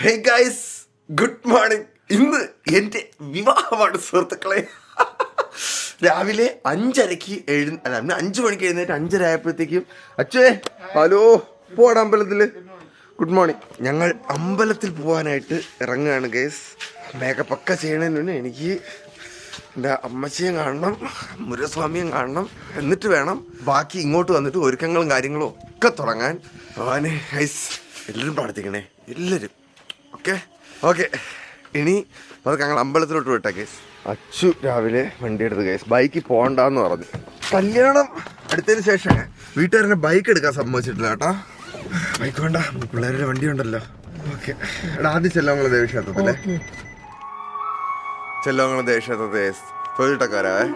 Hey guys, good morning. ഇന്ന് എൻ്റെ വിവാഹമാണ് സുഹൃത്തുക്കളെ. രാവിലെ 5:30 അല്ല 5 മണിക്ക് എഴുന്നേറ്റ് 5:30 ആയപ്പോഴത്തേക്കും അച്ഛേ ഹലോ പോടാ അമ്പലത്തിൽ. Good morning. ഞങ്ങൾ അമ്പലത്തിൽ പോകാനായിട്ട് ഇറങ്ങുകയാണ് ഗൈസ്. മേക്കപ്പ് ഒക്കെ ചെയ്യണതിന് മുന്നേ എനിക്ക് എൻ്റെ അമ്മച്ചിയും കാണണം, മുരുകസ്വാമിയും കാണണം. എന്നിട്ട് വേണം ബാക്കി ഇങ്ങോട്ട് വന്നിട്ട് ഒരുക്കങ്ങളും കാര്യങ്ങളും ഒക്കെ തുടങ്ങാൻ. ഭഗവാനെ ഗൈസ്, എല്ലാവരും പ്രാർത്ഥിക്കണേ, എല്ലാവരും. Okay okay. ഇനി അതൊക്കെ ഞങ്ങൾ അമ്പലത്തിലോട്ട് വിട്ടാ കേസ്. അച്ചു രാവിലെ വണ്ടി എടുത്ത് കേസ്. ബൈക്കിൽ പോകണ്ടെന്ന് പറഞ്ഞു. കല്യാണം അടുത്തതിന് ശേഷം വീട്ടുകാരനെ ബൈക്ക് എടുക്കാൻ സമ്മതിച്ചിട്ടില്ല കേട്ടോ. ബൈക്ക് വേണ്ട, പിള്ളേരുടെ വണ്ടി ഉണ്ടല്ലോ. ഓക്കെ എടാ, ആദ്യം ചെല്ലവങ്ങളെ ദേവീക്ഷേത്രത്തിലെ തൊഴിലിട്ടൊക്കെ വരാവേ.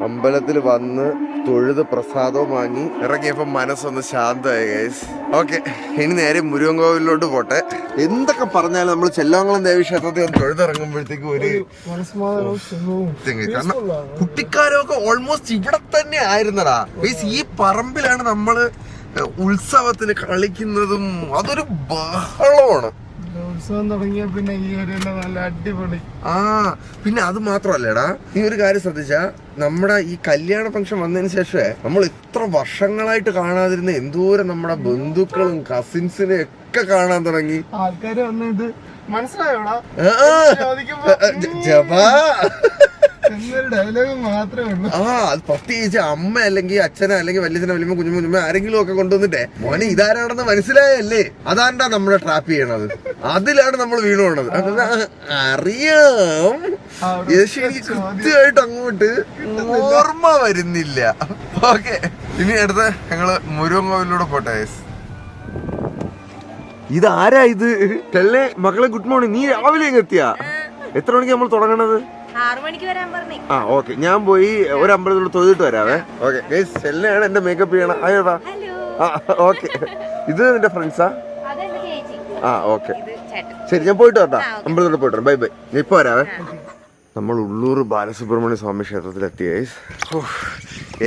അമ്പലത്തിൽ വന്ന് തൊഴുത് പ്രസാദവും വാങ്ങി ഇറങ്ങിയപ്പോൾ മനസ്സൊന്ന് ശാന്തമായി ഗൈസ്. ഓക്കെ, ഇനി നേരെ മുരുകൻ കോവിലോട്ട് പോട്ടെ. എന്തൊക്കെ പറഞ്ഞാലും നമ്മൾ ചെല്ലാങ്കുളം ദേവീക്ഷേത്രത്തിൽ ഒന്ന് തൊഴുതിറങ്ങുമ്പോഴത്തേക്കും ഒരു കാരണം കുട്ടിക്കാരമൊക്കെ ഓൾമോസ്റ്റ് ഇവിടെ തന്നെ ആയിരുന്നടാ ഗൈസ്. ഈ പറമ്പിലാണ് നമ്മള് ഉത്സവത്തിന് കളിക്കുന്നതും. അതൊരു ബഹളമാണ്. ഉത്സവം തുടങ്ങിയ പിന്നെ ഈ ഒരു നല്ല അടിപൊളി. പിന്നെ അത് മാത്രല്ലേടാ, ഈ ഒരു കാര്യം ശ്രദ്ധിച്ചാ, നമ്മുടെ ഈ കല്യാണ ഫംഗ്ഷൻ വന്നതിന് ശേഷമേ നമ്മൾ ഇത്ര വർഷങ്ങളായിട്ട് കാണാതിരുന്ന എന്തോരം നമ്മുടെ ബന്ധുക്കളും കസിൻസിനെ ഒക്കെ കാണാൻ തുടങ്ങി. ആൾക്കാര് വന്ന് ഇത് മനസ്സിലായോടാ ഡയലോഗ് മാത്രമേ ഉള്ളൂ. അത് പ്രത്യേകിച്ച് അമ്മ അല്ലെങ്കിൽ അച്ഛനെ അല്ലെങ്കിൽ വല്യച്ഛനെ വലിയ കുഞ്ഞുമുഞ്ഞുമ്മ ആരെങ്കിലും ഒക്കെ കൊണ്ടുവന്നിട്ടേ മോനെ ഇതാരാണെന്ന് മനസ്സിലായല്ലേ, അതാണ്ടാ നമ്മളെ ട്രാപ്പ് ചെയ്യണത്. അതിലാണ് നമ്മൾ വീണു പോണത്. അറിയാം, എനിക്ക് കൃത്യമായിട്ട് അങ്ങോട്ട് ഓർമ്മ വരുന്നില്ല. ഓക്കെ, ഇനി അടുത്ത ഞങ്ങള് മുരുകൻ കോവിലൂടെ പോട്ടെ. ഇതാരാ ഇത്? ചെല്ലേ മക്കളെ, ഗുഡ് മോർണിംഗ്. നീ രാവിലെ എത്തിയാ? എത്ര മണിക്ക് നമ്മൾ തുടങ്ങണത്? 6 മണിക്ക് വരാൻ പറഞ്ഞു. ഓക്കെ, ഞാൻ പോയി ഒരു അമ്പലത്തിലൂടെ തൊഴുതിട്ട് വരാവേ. ഓക്കെ ഗൈസ്, ചെല്ലയാണ് എന്റെ മേക്കപ്പ് ചെയ്യണം. അയ്യോടാ. ഓക്കെ, ഇത് നിന്റെ ഫ്രണ്ട്സാ? ഓക്കെ ശരി, ഞാൻ പോയിട്ട് വരാം. അമ്പലത്തിലൂടെ പോയിട്ട് വരാം. Bye bye. ഇപ്പൊ വരാവേ. നമ്മൾ ഉള്ളൂർ ബാലസുബ്രഹ്മണ്യ സ്വാമി ക്ഷേത്രത്തിലെത്തി ഗൈസ്.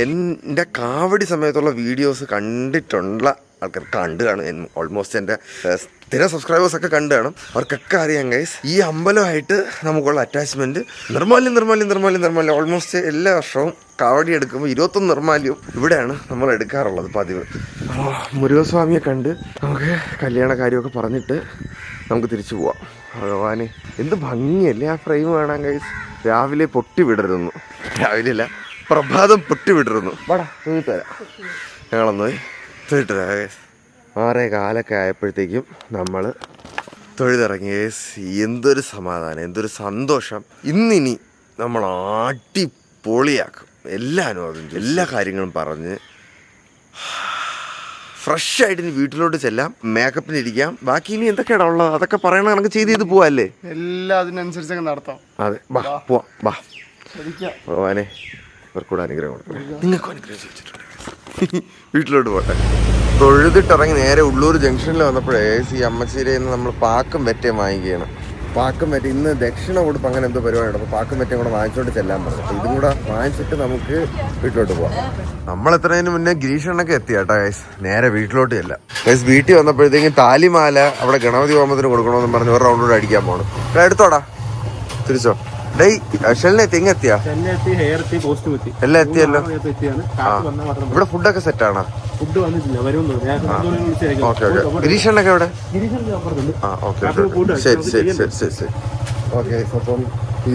എൻ്റെ കാവടി സമയത്തുള്ള വീഡിയോസ് കണ്ടിട്ടുള്ള ആൾക്കാർ കണ്ടു കാണും. ഓൾമോസ്റ്റ് എൻ്റെ സ്ഥിര സബ്സ്ക്രൈബേഴ്സൊക്കെ കണ്ടു കാണും. അവർക്കൊക്കെ അറിയാം ഗൈസ്, ഈ അമ്പലമായിട്ട് നമുക്കുള്ള അറ്റാച്ച്മെൻറ്റ് നിർമ്മാല്യം. ഓൾമോസ്റ്റ് എല്ലാ വർഷവും കാവടി എടുക്കുമ്പോൾ 21 നിർമ്മാല്യവും ഇവിടെയാണ് നമ്മൾ എടുക്കാറുള്ളത് പതിവ്. മുരുകസ്വാമിയെ കണ്ട് നമുക്ക് കല്യാണ കാര്യമൊക്കെ പറഞ്ഞിട്ട് നമുക്ക് തിരിച്ചു പോവാം. ഭഗവാന് എന്ത് ഭംഗിയല്ലേ ആ ഫ്രെയിം കാണാൻ ഗൈസ്. രാവിലെ പൊട്ടി വിടരുന്നു. രാവിലെ അല്ല, പ്രഭാതം പൊട്ടി വിടരുന്നു. വാടാ തൊഴുത്ത് തരാം. ഞങ്ങളൊന്ന് തൊഴുത്ത് തരാം ഗൈസ്. 6:15 ആയപ്പോഴത്തേക്കും നമ്മൾ തൊഴുതിറങ്ങി ഗൈസ്. എന്തൊരു സമാധാനം, എന്തൊരു സന്തോഷം. ഇന്നിനി നമ്മൾ അടിപൊളിയാക്കും. എല്ലാ അനുഭവം, എല്ലാ കാര്യങ്ങളും പറഞ്ഞ് ഫ്രഷ് ആയിട്ട് ഇനി വീട്ടിലോട്ട് ചെല്ലാം. മേക്കപ്പിന് ഇരിക്കാം. ബാക്കി ഇനി എന്തൊക്കെയാണ് ഉള്ളത് അതൊക്കെ പറയണ കണക്ക് ചെയ്ത് പോവല്ലേ. എല്ലാം അതിനനുസരിച്ചൊക്കെ നടത്താം. അതെ, പോവാം. ഭഗവാനെ ഇവർക്കൂടെ അനുഗ്രഹം കൊടുക്കണം. നിങ്ങൾക്ക് അനുഗ്രഹം ചോദിച്ചിട്ടുണ്ട്. വീട്ടിലോട്ട് പോട്ടെ. തൊഴുതിട്ടിറങ്ങി നേരെ ഉള്ളൂർ ജംഗ്ഷനിൽ വന്നപ്പോഴേ ഈ അമ്മച്ചീരയിൽ നിന്ന് നമ്മൾ പാക്കും വെറ്റയും വാങ്ങിക്കുകയാണ്. പാക്കും വെറ്റ ഇന്ന് ദക്ഷിണ കൊടുപ്പ് അങ്ങനെ എന്തോ പരിപാടിയുണ്ട്. അപ്പോൾ പാക്കും വെറ്റയും കൂടെ വാങ്ങിച്ചോണ്ട് ചെല്ലാൻ പറഞ്ഞു. അപ്പോൾ ഇതും കൂടെ വാങ്ങിച്ചിട്ട് നമുക്ക് വീട്ടിലോട്ട് പോകാം. നമ്മൾ എത്രതിന് മുന്നേ ഗിരീഷണ്ണൊക്കെ എത്തി കേട്ടോ ഗൈസ്. നേരെ വീട്ടിലോട്ട് ചെല്ലാം ഗൈസ്. വീട്ടിൽ വന്നപ്പോഴത്തേക്കും താലിമാല അവിടെ ഗണപതി ഹോമത്തിന് കൊടുക്കണമെന്ന് പറഞ്ഞ് ഒരു റൗണ്ട് കൂടെ അടിക്കാൻ പോകണം. എടുത്തോടാ, തിരിച്ചോ. ഡേയ് ഷെല്ലിനെ എത്തി, എത്തിയാ? എല്ലാം എത്തിയല്ലോ. ഇവിടെ ഫുഡൊക്കെ സെറ്റാണോ? ഓക്കെ. ഗിരീഷണ്ണൊക്കെ എവിടെ? ഓക്കെ ശരി. ഓക്കെ, അപ്പം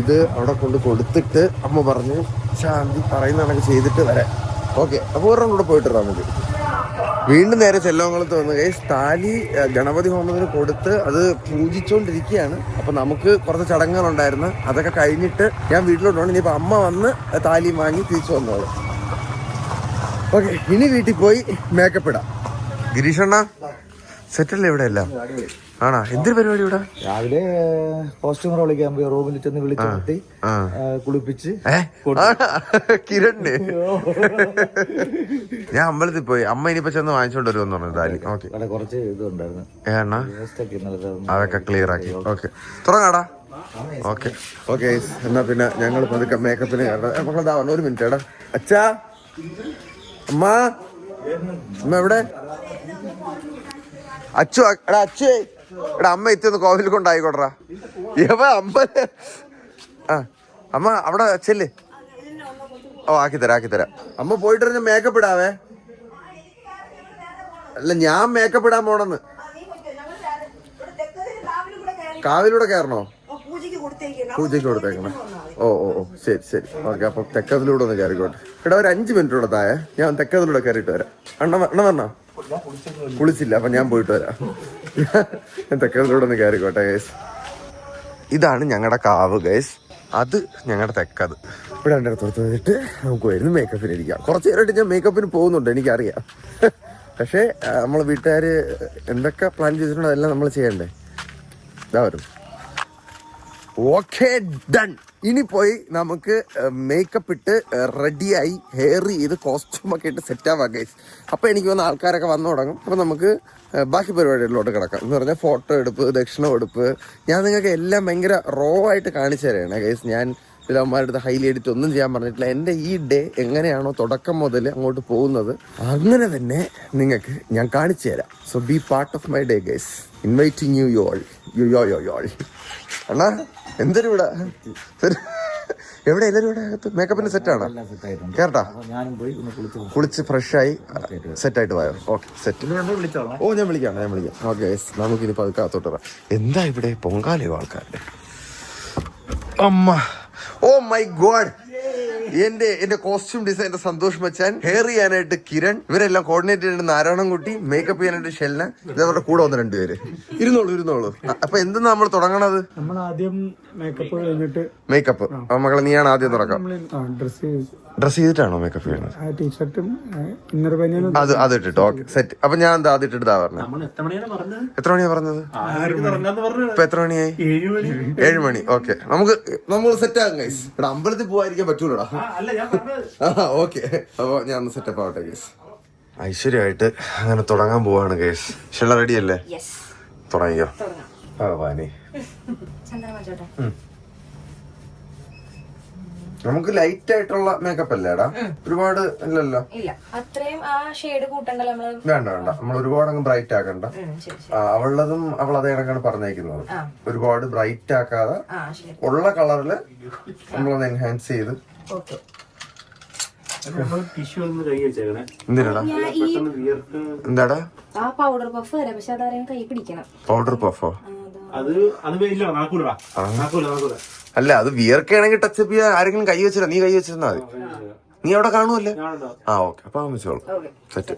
ഇത് അവിടെ കൊണ്ട് കൊടുത്തിട്ട് അമ്മ പറഞ്ഞ് ശാന്തി പറയുന്ന കണക്ക് ചെയ്തിട്ട് വരാം. ഓക്കെ, അപ്പോൾ ഒരെണ്ണം കൂടെ പോയിട്ട് നമുക്ക് വീണ്ടും നേരെ ചെല്ലവങ്ങളത്ത് വന്ന് ഗൈസ്. താലി ഗണപതി ഹോമത്തിന് കൊടുത്ത് അത് പൂജിച്ചുകൊണ്ടിരിക്കുകയാണ്. അപ്പം നമുക്ക് കുറച്ച് ചടങ്ങുകളുണ്ടായിരുന്നു. അതൊക്കെ കഴിഞ്ഞിട്ട് ഞാൻ വീട്ടിലോട്ട് പോകണം. ഇനിയിപ്പോൾ അമ്മ വന്ന് താലി വാങ്ങി തിരിച്ചു വന്നോളൂ. ഓക്കെ, ഇനി വീട്ടിൽ പോയി മേക്കപ്പ് ഇടാം. ഗിരീഷണ്ണ സെറ്റല്ലേ ഇവിടെ എല്ലാം? ആണോ? എന്തൊരു പരിപാടി ഇവിടെ? രാവിലെ കോസ്റ്റ്യൂമർ വിളിക്കാൻ പോയി. റൂമിൽ ചെന്ന് വിളിച്ചു കുളിപ്പിച്ച് കിരണ്. ഞാൻ അമ്പലത്തിൽ പോയി. അമ്മ ഇനിയിപ്പോ ചെന്ന് വാങ്ങിച്ചോണ്ട് വരുമെന്ന് പറഞ്ഞു താലി. ഓക്കെ, കുറച്ച് ഇതുണ്ടായിരുന്നു. അതൊക്കെ ക്ലിയർ ആക്കി. ഓക്കെ, തുടങ്ങാടാ. ഓക്കെ. എന്നാ പിന്നെ ഞങ്ങൾ പതുക്കെ മേക്കപ്പിന് മക്കളെന്താ ഒരു മിനിറ്റ്. എടാ അച്ഛാ, അമ്മ എവിടെ? അച്ചു, എടാ അച്ചു എടാ അമ്മ എത്തിയൊന്ന് കോവിൽ കൊണ്ടായിക്കോട്രാ അമ്മ ആ അമ്മ അവിടെ ചെല്ല്. ഓ ആക്കിത്തരാം. അമ്മ പോയിട്ട് ഞാൻ മേക്കപ്പ് ഇടാവേ. അല്ല ഞാൻ മേക്കപ്പ് ഇടാൻ പോണെന്ന്. കാവിലൂടെ കയറണോ? പൂജയ്ക്ക് കൊടുത്തേക്കണം. ഓ ശരി ഓക്കെ. അപ്പൊ തെക്കതിലൂടെ ഒന്ന് കയറിക്കോട്ടെ. എടാ ഒരു 5 മിനിറ്റ് കൂടെ താഴെ ഞാൻ തെക്കതിലൂടെ കയറിയിട്ട് വരാം. അണ്ണ പറഞ്ഞോ കുളിച്ചില്ല, അപ്പൊ ഞാൻ പോയിട്ട് വരാം. ഞാൻ തെക്കതിലൂടെ ഒന്ന് കയറിക്കോട്ടെ ഗൈസ്. ഇതാണ് ഞങ്ങളുടെ കാവ് ഗൈസ്. അത് ഞങ്ങളുടെ തെക്കത്. ഇവിടെ എൻ്റെ അടുത്ത് വന്നിട്ട് നമുക്ക് വരുന്നു മേക്കപ്പിന് ഇരിക്കാം. കുറച്ച് നേരമായിട്ട് ഞാൻ മേക്കപ്പിന് പോകുന്നുണ്ട്, എനിക്കറിയാം. പക്ഷേ നമ്മളെ വീട്ടുകാർ എന്തൊക്കെ പ്ലാൻ ചെയ്തിട്ടുണ്ടോ അതെല്ലാം നമ്മൾ ചെയ്യണ്ടേ. ഇതാ വരും. Okay done. ഇനി പോയി നമുക്ക് മേക്കപ്പ് ഇട്ട് റെഡിയായി ഹെയർ ചെയ്ത് കോസ്റ്റ്യൂമൊക്കെ ഇട്ട് സെറ്റ് ആവാം ഗൈസ്. അപ്പോൾ എനിക്ക് വന്ന ആൾക്കാരൊക്കെ വന്നു തുടങ്ങും. അപ്പോൾ നമുക്ക് ബാക്കി പരിപാടികളിലോട്ട് കിടക്കാം. എന്ന് പറഞ്ഞാൽ ഫോട്ടോ എടുപ്പ്, ദക്ഷിണം എടുപ്പ്. ഞാൻ നിങ്ങൾക്ക് എല്ലാം ഭയങ്കര റോ ആയിട്ട് കാണിച്ചു തരാണ് ഗൈസ്. ഞാൻ ഇതിലവന്മാരുടെ അടുത്ത് ഹൈലി എഡിറ്റ് ഒന്നും ചെയ്യാൻ പറഞ്ഞിട്ടില്ല. എൻ്റെ ഈ ഡേ എങ്ങനെയാണോ തുടക്കം മുതൽ അങ്ങോട്ട് പോകുന്നത് അങ്ങനെ തന്നെ നിങ്ങൾക്ക് ഞാൻ കാണിച്ചു തരാം. So B part of my day guys. Inviting you all. അണ്ണാ എന്തൊരു ഇവിടെ എവിടെ എല്ലാവരും ഇവിടെ അകത്ത് മേക്കപ്പിന് സെറ്റാണോ? കേട്ടാ കുളിച്ച് ഫ്രഷായി സെറ്റായിട്ട് പോയോ? Okay set. ഓ ഞാൻ വിളിക്കാം. ഓക്കെ നമുക്കിനി പതുക്കെ അകത്തോട്ട് വരാം. എന്താ ഇവിടെ പൊങ്കാലയോ ആൾക്കാരുടെ? അമ്മ ഓ മൈ ഗോഡ്. എന്റെ കോസ്റ്റ്യൂം ഡിസൈനർ സന്തോഷ് മച്ചാൻ, ഹെയർ ചെയ്യാനായിട്ട് കിരൺ, ഇവരെല്ലാം കോർഡിനേറ്റ് ചെയ്തിട്ട് നാരായണൻകുട്ടി, മേക്കപ്പ് ചെയ്യാനായിട്ട് ഷെൽന, ഇതവരുടെ കൂടെ വന്ന് 2 പേര്. ഇരുന്നോളൂ. അപ്പൊ എന്തെന്നാ നമ്മൾ തുടങ്ങണത്? നമ്മൾ ആദ്യം മേക്കപ്പ് കഴിഞ്ഞിട്ട് മേക്കപ്പ്. മകളെ നീയാണ് ആദ്യം തുടക്കം. ഡ്രസ് ചെയ്തിട്ടാണോ മേക്കപ്പ് ചെയ്യുന്നത്? ടീഷർട്ടും ഇന്നർ ബനിയനും അത് ഇട്ടിട്ട് ഓക്കെ സെറ്റ്. അപ്പൊ ഞാൻ എന്താ അത് ഇട്ടിട്ട് പറഞ്ഞത്? എത്ര മണിയാ പറഞ്ഞത്? ഇപ്പൊ എത്ര മണിയായി? 7 മണി. ഓക്കെ നമ്മൾ സെറ്റ് ആകും ഗൈസ്. ഇവിടെ അമ്പലത്തിൽ പോവാതിരിക്കാൻ പറ്റൂലടാ. ഓക്കെ അപ്പൊ ഞാൻ ഒന്ന് സെറ്റപ്പ് ആവട്ടെ ഗൈസ്. ഐശ്വര്യമായിട്ട് അങ്ങനെ തുടങ്ങാൻ പോവാണ് ഗൈസ്. ഷെള്ള റെഡി അല്ലേ? തുടങ്ങിയോ? ഭഗവാനെ നമുക്ക് ലൈറ്റ് ആയിട്ടുള്ള മേക്കപ്പ് അല്ലേടാ? ഒരുപാട് ഇല്ലല്ലോ. വേണ്ട നമ്മൾ ഒരുപാട് അങ്ങ് ബ്രൈറ്റ് ആക്കണ്ട. അവളതും അവൾ അതേ കണക്കാണ് പറഞ്ഞേക്കുന്നത്. ഒരുപാട് ബ്രൈറ്റ് ആക്കാതെ ഉള്ള കളറില് നമ്മളൊന്ന് എൻഹാൻസ് ചെയ്ത്. എന്താടാ പൗഡർ പഫോ? അല്ല അത് വിയർക്കാണെങ്കിൽ ടച്ചപ്പ് ചെയ്യാൻ ആരെങ്കിലും കൈ വെച്ചില്ല. നീ കൈ വെച്ചിരുന്നാ മതി. നീ അവിടെ കാണുമല്ലേ? ഓക്കെ അപ്പൊ വെച്ചോളൂ. സെറ്റ്.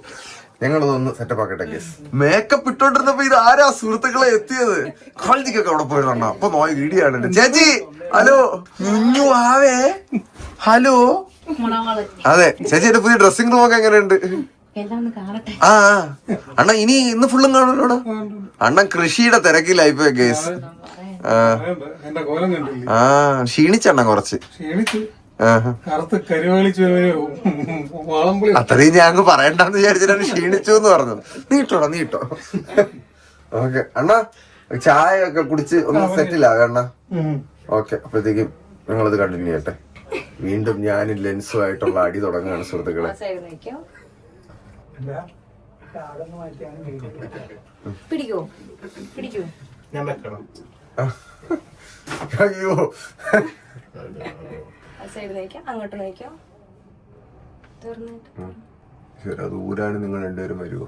ഞങ്ങളതൊന്ന് സെറ്റപ്പ് ആക്കട്ടെ ഗൈസ്. മേക്കപ്പ് ഇട്ടോണ്ടിരുന്നപ്പോ ഇത് ആരാ സുഹൃത്തുക്കളെ എത്തിയത്? കാലിക്കൊക്കെ അവിടെ പോയിരുന്ന അപ്പൊ നോയ വീഡിയോ ആണ്. ചേച്ചി ഹലോ. കുഞ്ഞു ആവേ ഹലോ. അതെ ചേച്ചി എന്റെ പുതിയ ഡ്രസ്സിംഗ് റൂമൊക്കെ എങ്ങനെയുണ്ട്? അണ്ണ ഇന്ന് ഫുള്ളും കാണുമല്ലോടാ. അണ്ണൻ കൃഷിയുടെ തിരക്കിലായിപ്പോയി ഗൈസ്. ക്ഷീണിച്ചണ്ണ കുറച്ച്. അത്രയും ഞാൻ അങ്ങ് പറയണ്ടെന്ന് വിചാരിച്ചിട്ടാണ് ക്ഷീണിച്ചു എന്ന് പറഞ്ഞത്. നീട്ടോ. ഓക്കെ അണ്ണ ചായ ഒക്കെ കുടിച്ച് ഒന്ന് സെറ്റിലാവേ അണ്ണ. ഓക്കെ അപ്പോഴത്തേക്കും ഞങ്ങളിത് കണ്ടിന്യൂ ചെയ്യട്ടെ. വീണ്ടും ഞാനും ലെൻസുമായിട്ടുള്ള അടി തുടങ്ങുകയാണ് സുഹൃത്തുക്കളെ. പിടിക്കോ ഞാൻ വെക്കണം. അയ്യോ അങ്ങോട്ട് നോക്കാം. അത് ഊരാണ്. നിങ്ങൾ 2 പേരും വരുമോ?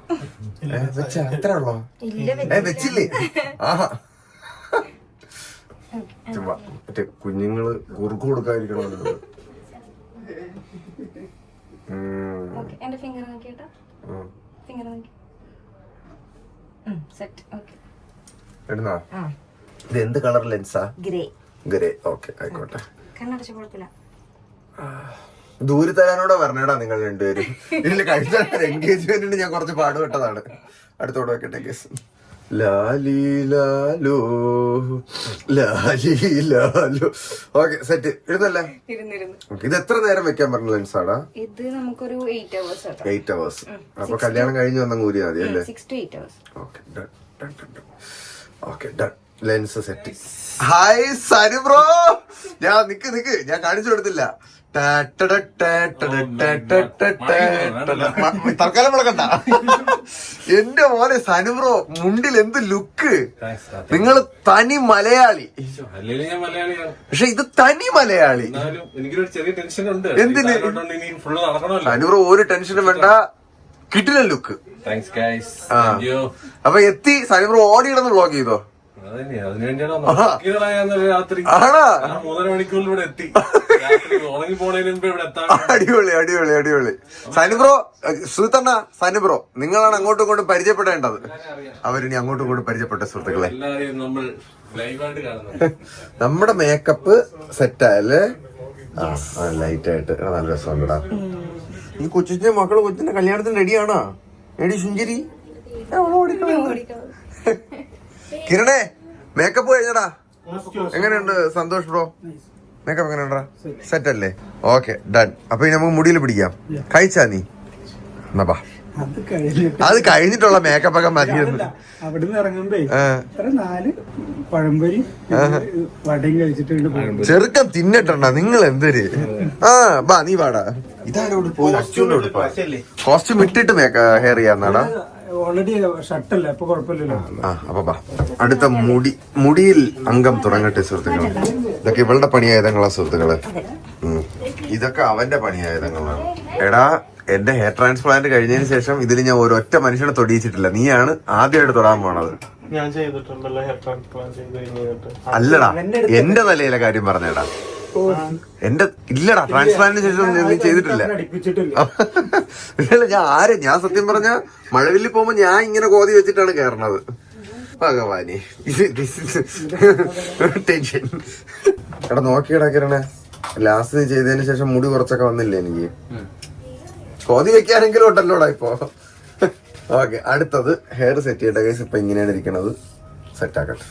അത്ര ഉള്ളോ? വെച്ചില്ലേ? ആഹാ ചുമ്മാ മറ്റേ കുഞ്ഞുങ്ങള് കുറുക്ക് കൊടുക്കാതിരിക്കണമല്ലോ. എന്റെ ഫിംഗർ നോക്കിട്ടോ. ഫിംഗർ നോക്കി സെറ്റ്. ഓക്കെ എടുന്നാ. ഇത് എന്ത് കളർ ലെൻസാ? ഗ്രേ. ഓക്കെ ആയിക്കോട്ടെ. കണ്ണടച്ച കുഴപ്പമില്ല. ദൂരെ തരാനോടെ പറഞ്ഞേടാ നിങ്ങൾ 2 പേരും. ഇതില് കഴിഞ്ഞ എൻഗേജ്മെന്റിന് ഞാൻ കുറച്ച് പാടുപെട്ടതാണ്. അടുത്തോടെ വെക്കട്ടെ കേസ്. ലാലി ലാലോ ലാലി ലാലോ. Okay set. എഴുതല്ലേ? ഇത് എത്ര നേരം വെക്കാൻ പറഞ്ഞ ലെൻസാടാ? ഇത് നമുക്കൊരു 8 hours. അപ്പൊ കല്യാണം കഴിഞ്ഞ് വന്ന കൂരിയാ മതി അല്ലേ? 6 to 8 hours. Okay done. Lens set. Hi Sanu bro. ഞാൻ നിക്ക് ഞാൻ കാണിച്ചു കൊടുത്തില്ല. തൽക്കാലം വിളക്കണ്ട. എന്റെ മോനെ സനു ബ്രോ, മുണ്ടിൽ എന്ത് ലുക്ക്. നിങ്ങൾ തനി മലയാളി. പക്ഷെ ഇത് തനി മലയാളി. എന്തിന് സനു ബ്രോ? ഒരു ടെൻഷനും വേണ്ട, കിട്ടില്ല ലുക്ക്. അപ്പൊ എത്തി സനു ബ്രോ ഓടി കിടന്ന് വ്ളോഗ് ചെയ്തോ? അടിപൊളി അടിപൊളി അടിപൊളി. സനുബ്രോ, സുഹൃത്തണ്ണ സനുബ്രോ, നിങ്ങളാണ് അങ്ങോട്ടും ഇങ്ങോട്ടും പരിചയപ്പെടേണ്ടത്. അവരിനി അങ്ങോട്ടും ഇങ്ങോട്ടും പരിചയപ്പെട്ട സുഹൃത്തുക്കളെ. നമ്മുടെ മേക്കപ്പ് സെറ്റായല്ലേ? ലൈറ്റ് ആയിട്ട് നല്ല രസമുണ്ടാ. ഈ കൊച്ചിന്റെ മക്കള് കൊച്ചിന്റെ കല്യാണത്തിന് റെഡിയാണോ? റെഡി സുഞ്ചരി. കിരണേ, മേക്കപ്പ് കഴിഞ്ഞടാ. എങ്ങനെയുണ്ട് സന്തോഷ് ബ്രോ? മേക്കപ്പ് എങ്ങനെയുണ്ടാ? സെറ്റ് അല്ലേ? Okay, done. അപ്പൊ ഇനി നമുക്ക് മുടിയിൽ പിടിക്കാം. കഴിച്ചാ നീ? എന്നാ അത് കഴിഞ്ഞിട്ടുള്ള മേക്കപ്പ് ഒക്കെ മതിയെന്ന്. അവിടുന്ന് ഇറങ്ങുമ്പേ 4 പഴംപൊരി വടയും കഴിച്ചിട്ടുണ്ട്. ചെറുക്കം തിന്നിട്ടുണ്ടാ നിങ്ങൾ എന്തൊരു. ബാ നീ പാടാ. ഇതാരോട് പോയി അച്ഛനോട് കോസ്റ്റ്യൂം ഇട്ടിട്ട് ഹെയർ ചെയ്യാന്നാടാ. ഓൾറെഡി ഷർട്ടല്ലേ, അപ്പൊ കുഴപ്പമില്ലല്ലോ. അപ്പൊ ബാ, അടുത്ത മുടിയിൽ അംഗം തുടങ്ങട്ടെ സുഹൃത്തുക്കളെ. ഇതൊക്കെ ഇവളുടെ പണിയായുധങ്ങളാ സുഹൃത്തുക്കളെ. ഇതൊക്കെ അവന്റെ പണിയായുധങ്ങളാണ്. എടാ, എന്റെ ഹെയർ ട്രാൻസ്പ്ലാന്റ് കഴിഞ്ഞതിന് ശേഷം ഇതിൽ ഞാൻ ഒരൊറ്റ മനുഷ്യനെ തൊടിയിച്ചിട്ടില്ല. നീയാണ് ആദ്യമായിട്ട് തൊടാൻ പോണത്. ഞാൻ ചെയ്തിട്ടുണ്ടല്ലോ ഹെയർ ട്രാൻസ്പ്ലാന്റ് ചെയ്ത് കഴിഞ്ഞിട്ട്. അല്ലടാ, എന്റെ തലയിലെ കാര്യം പറഞ്ഞേടാ. എന്റെ ഇല്ലടാ, ട്രാൻസ്പ്ലാന്റിന് ശേഷം നീ ചെയ്തിട്ടില്ല. ഞാൻ സത്യം പറഞ്ഞ മഴവില്ലി പോകുമ്പോ ഞാൻ ഇങ്ങനെ കോതി വെച്ചിട്ടാണ് കേറണത്. ഭഗവാനി, ടെൻഷൻ. എടാ നോക്കിയടാ കിരണേ, ലാസ്റ്റ് നീ ചെയ്തതിന് ശേഷം മുടി കുറച്ചൊക്കെ വന്നില്ലേ എനിക്ക്? കോതി വെക്കാനെങ്കിലും ഉണ്ടല്ലോടാ ഇപ്പൊ. ഓക്കെ, അടുത്തത് ഹെയർ സെറ്റ് ചെയ്യട്ടെ ഗൈസ്. ഇപ്പൊ ഇങ്ങനെയാണ് ഇരിക്കണത്. സെറ്റാക്കട്ടെ.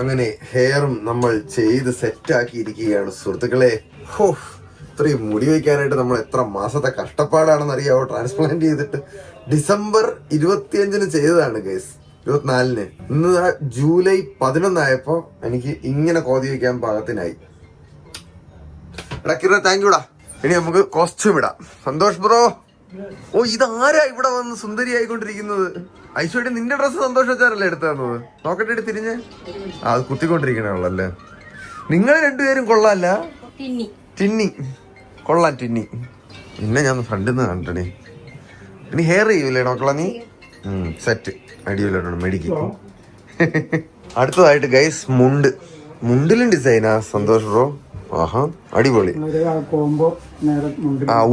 അങ്ങനെ ഹെയറും നമ്മൾ ചെയ്ത് സെറ്റാക്കി ഇരിക്കുകയാണ് സുഹൃത്തുക്കളെ. ഇത്രയും മുടി വയ്ക്കാനായിട്ട് നമ്മൾ എത്ര മാസത്തെ കഷ്ടപ്പാടാണെന്ന് അറിയാവോ? ട്രാൻസ്പ്ലാന്റ് ചെയ്തിട്ട് ഡിസംബർ 25 ചെയ്തതാണ് ഗൈസ്, 24. ഇന്ന് ജൂലൈ 11 ആയപ്പോ എനിക്ക് ഇങ്ങനെ കോതി വയ്ക്കാൻ പാകത്തിനായി. എടാ കിരണ, താങ്ക് യുടാ. ഇനി നമുക്ക് കോസ്റ്റ്യൂം ഇടാം. സന്തോഷ് ബ്രോ. ഓ, ഇതാരാ ഇവിടെ വന്ന് സുന്ദരി ആയിക്കൊണ്ടിരിക്കുന്നത്? ഐശ്വര്യ, നിന്റെ ഡ്രസ്സ് സന്തോഷ് വെച്ചാറല്ലേ എടുത്തു തന്നത്? നോക്കട്ടെ തിരിഞ്ഞ്. അത് കുത്തിക്കൊണ്ടിരിക്കണല്ലേ. നിങ്ങൾ രണ്ടുപേരും കൊള്ളാല്ല. ടിന്നി കൊള്ളാം, ടിന്നി. പിന്നെ ഞാൻ ഫ്രണ്ടിൽ നിന്ന് കണ്ടേ. ഇനി ഹെയർ ചെയ്യൂലേ നോക്കള നീ? സെറ്റ് അടിപൊളിയായിട്ടുണ്ട്, മെഡിക്കും. അടുത്തതായിട്ട് ഗൈസ് മുണ്ടിലും ഡിസൈനാ സന്തോഷ് ബ്രോ. ആഹാ, അടിപൊളി.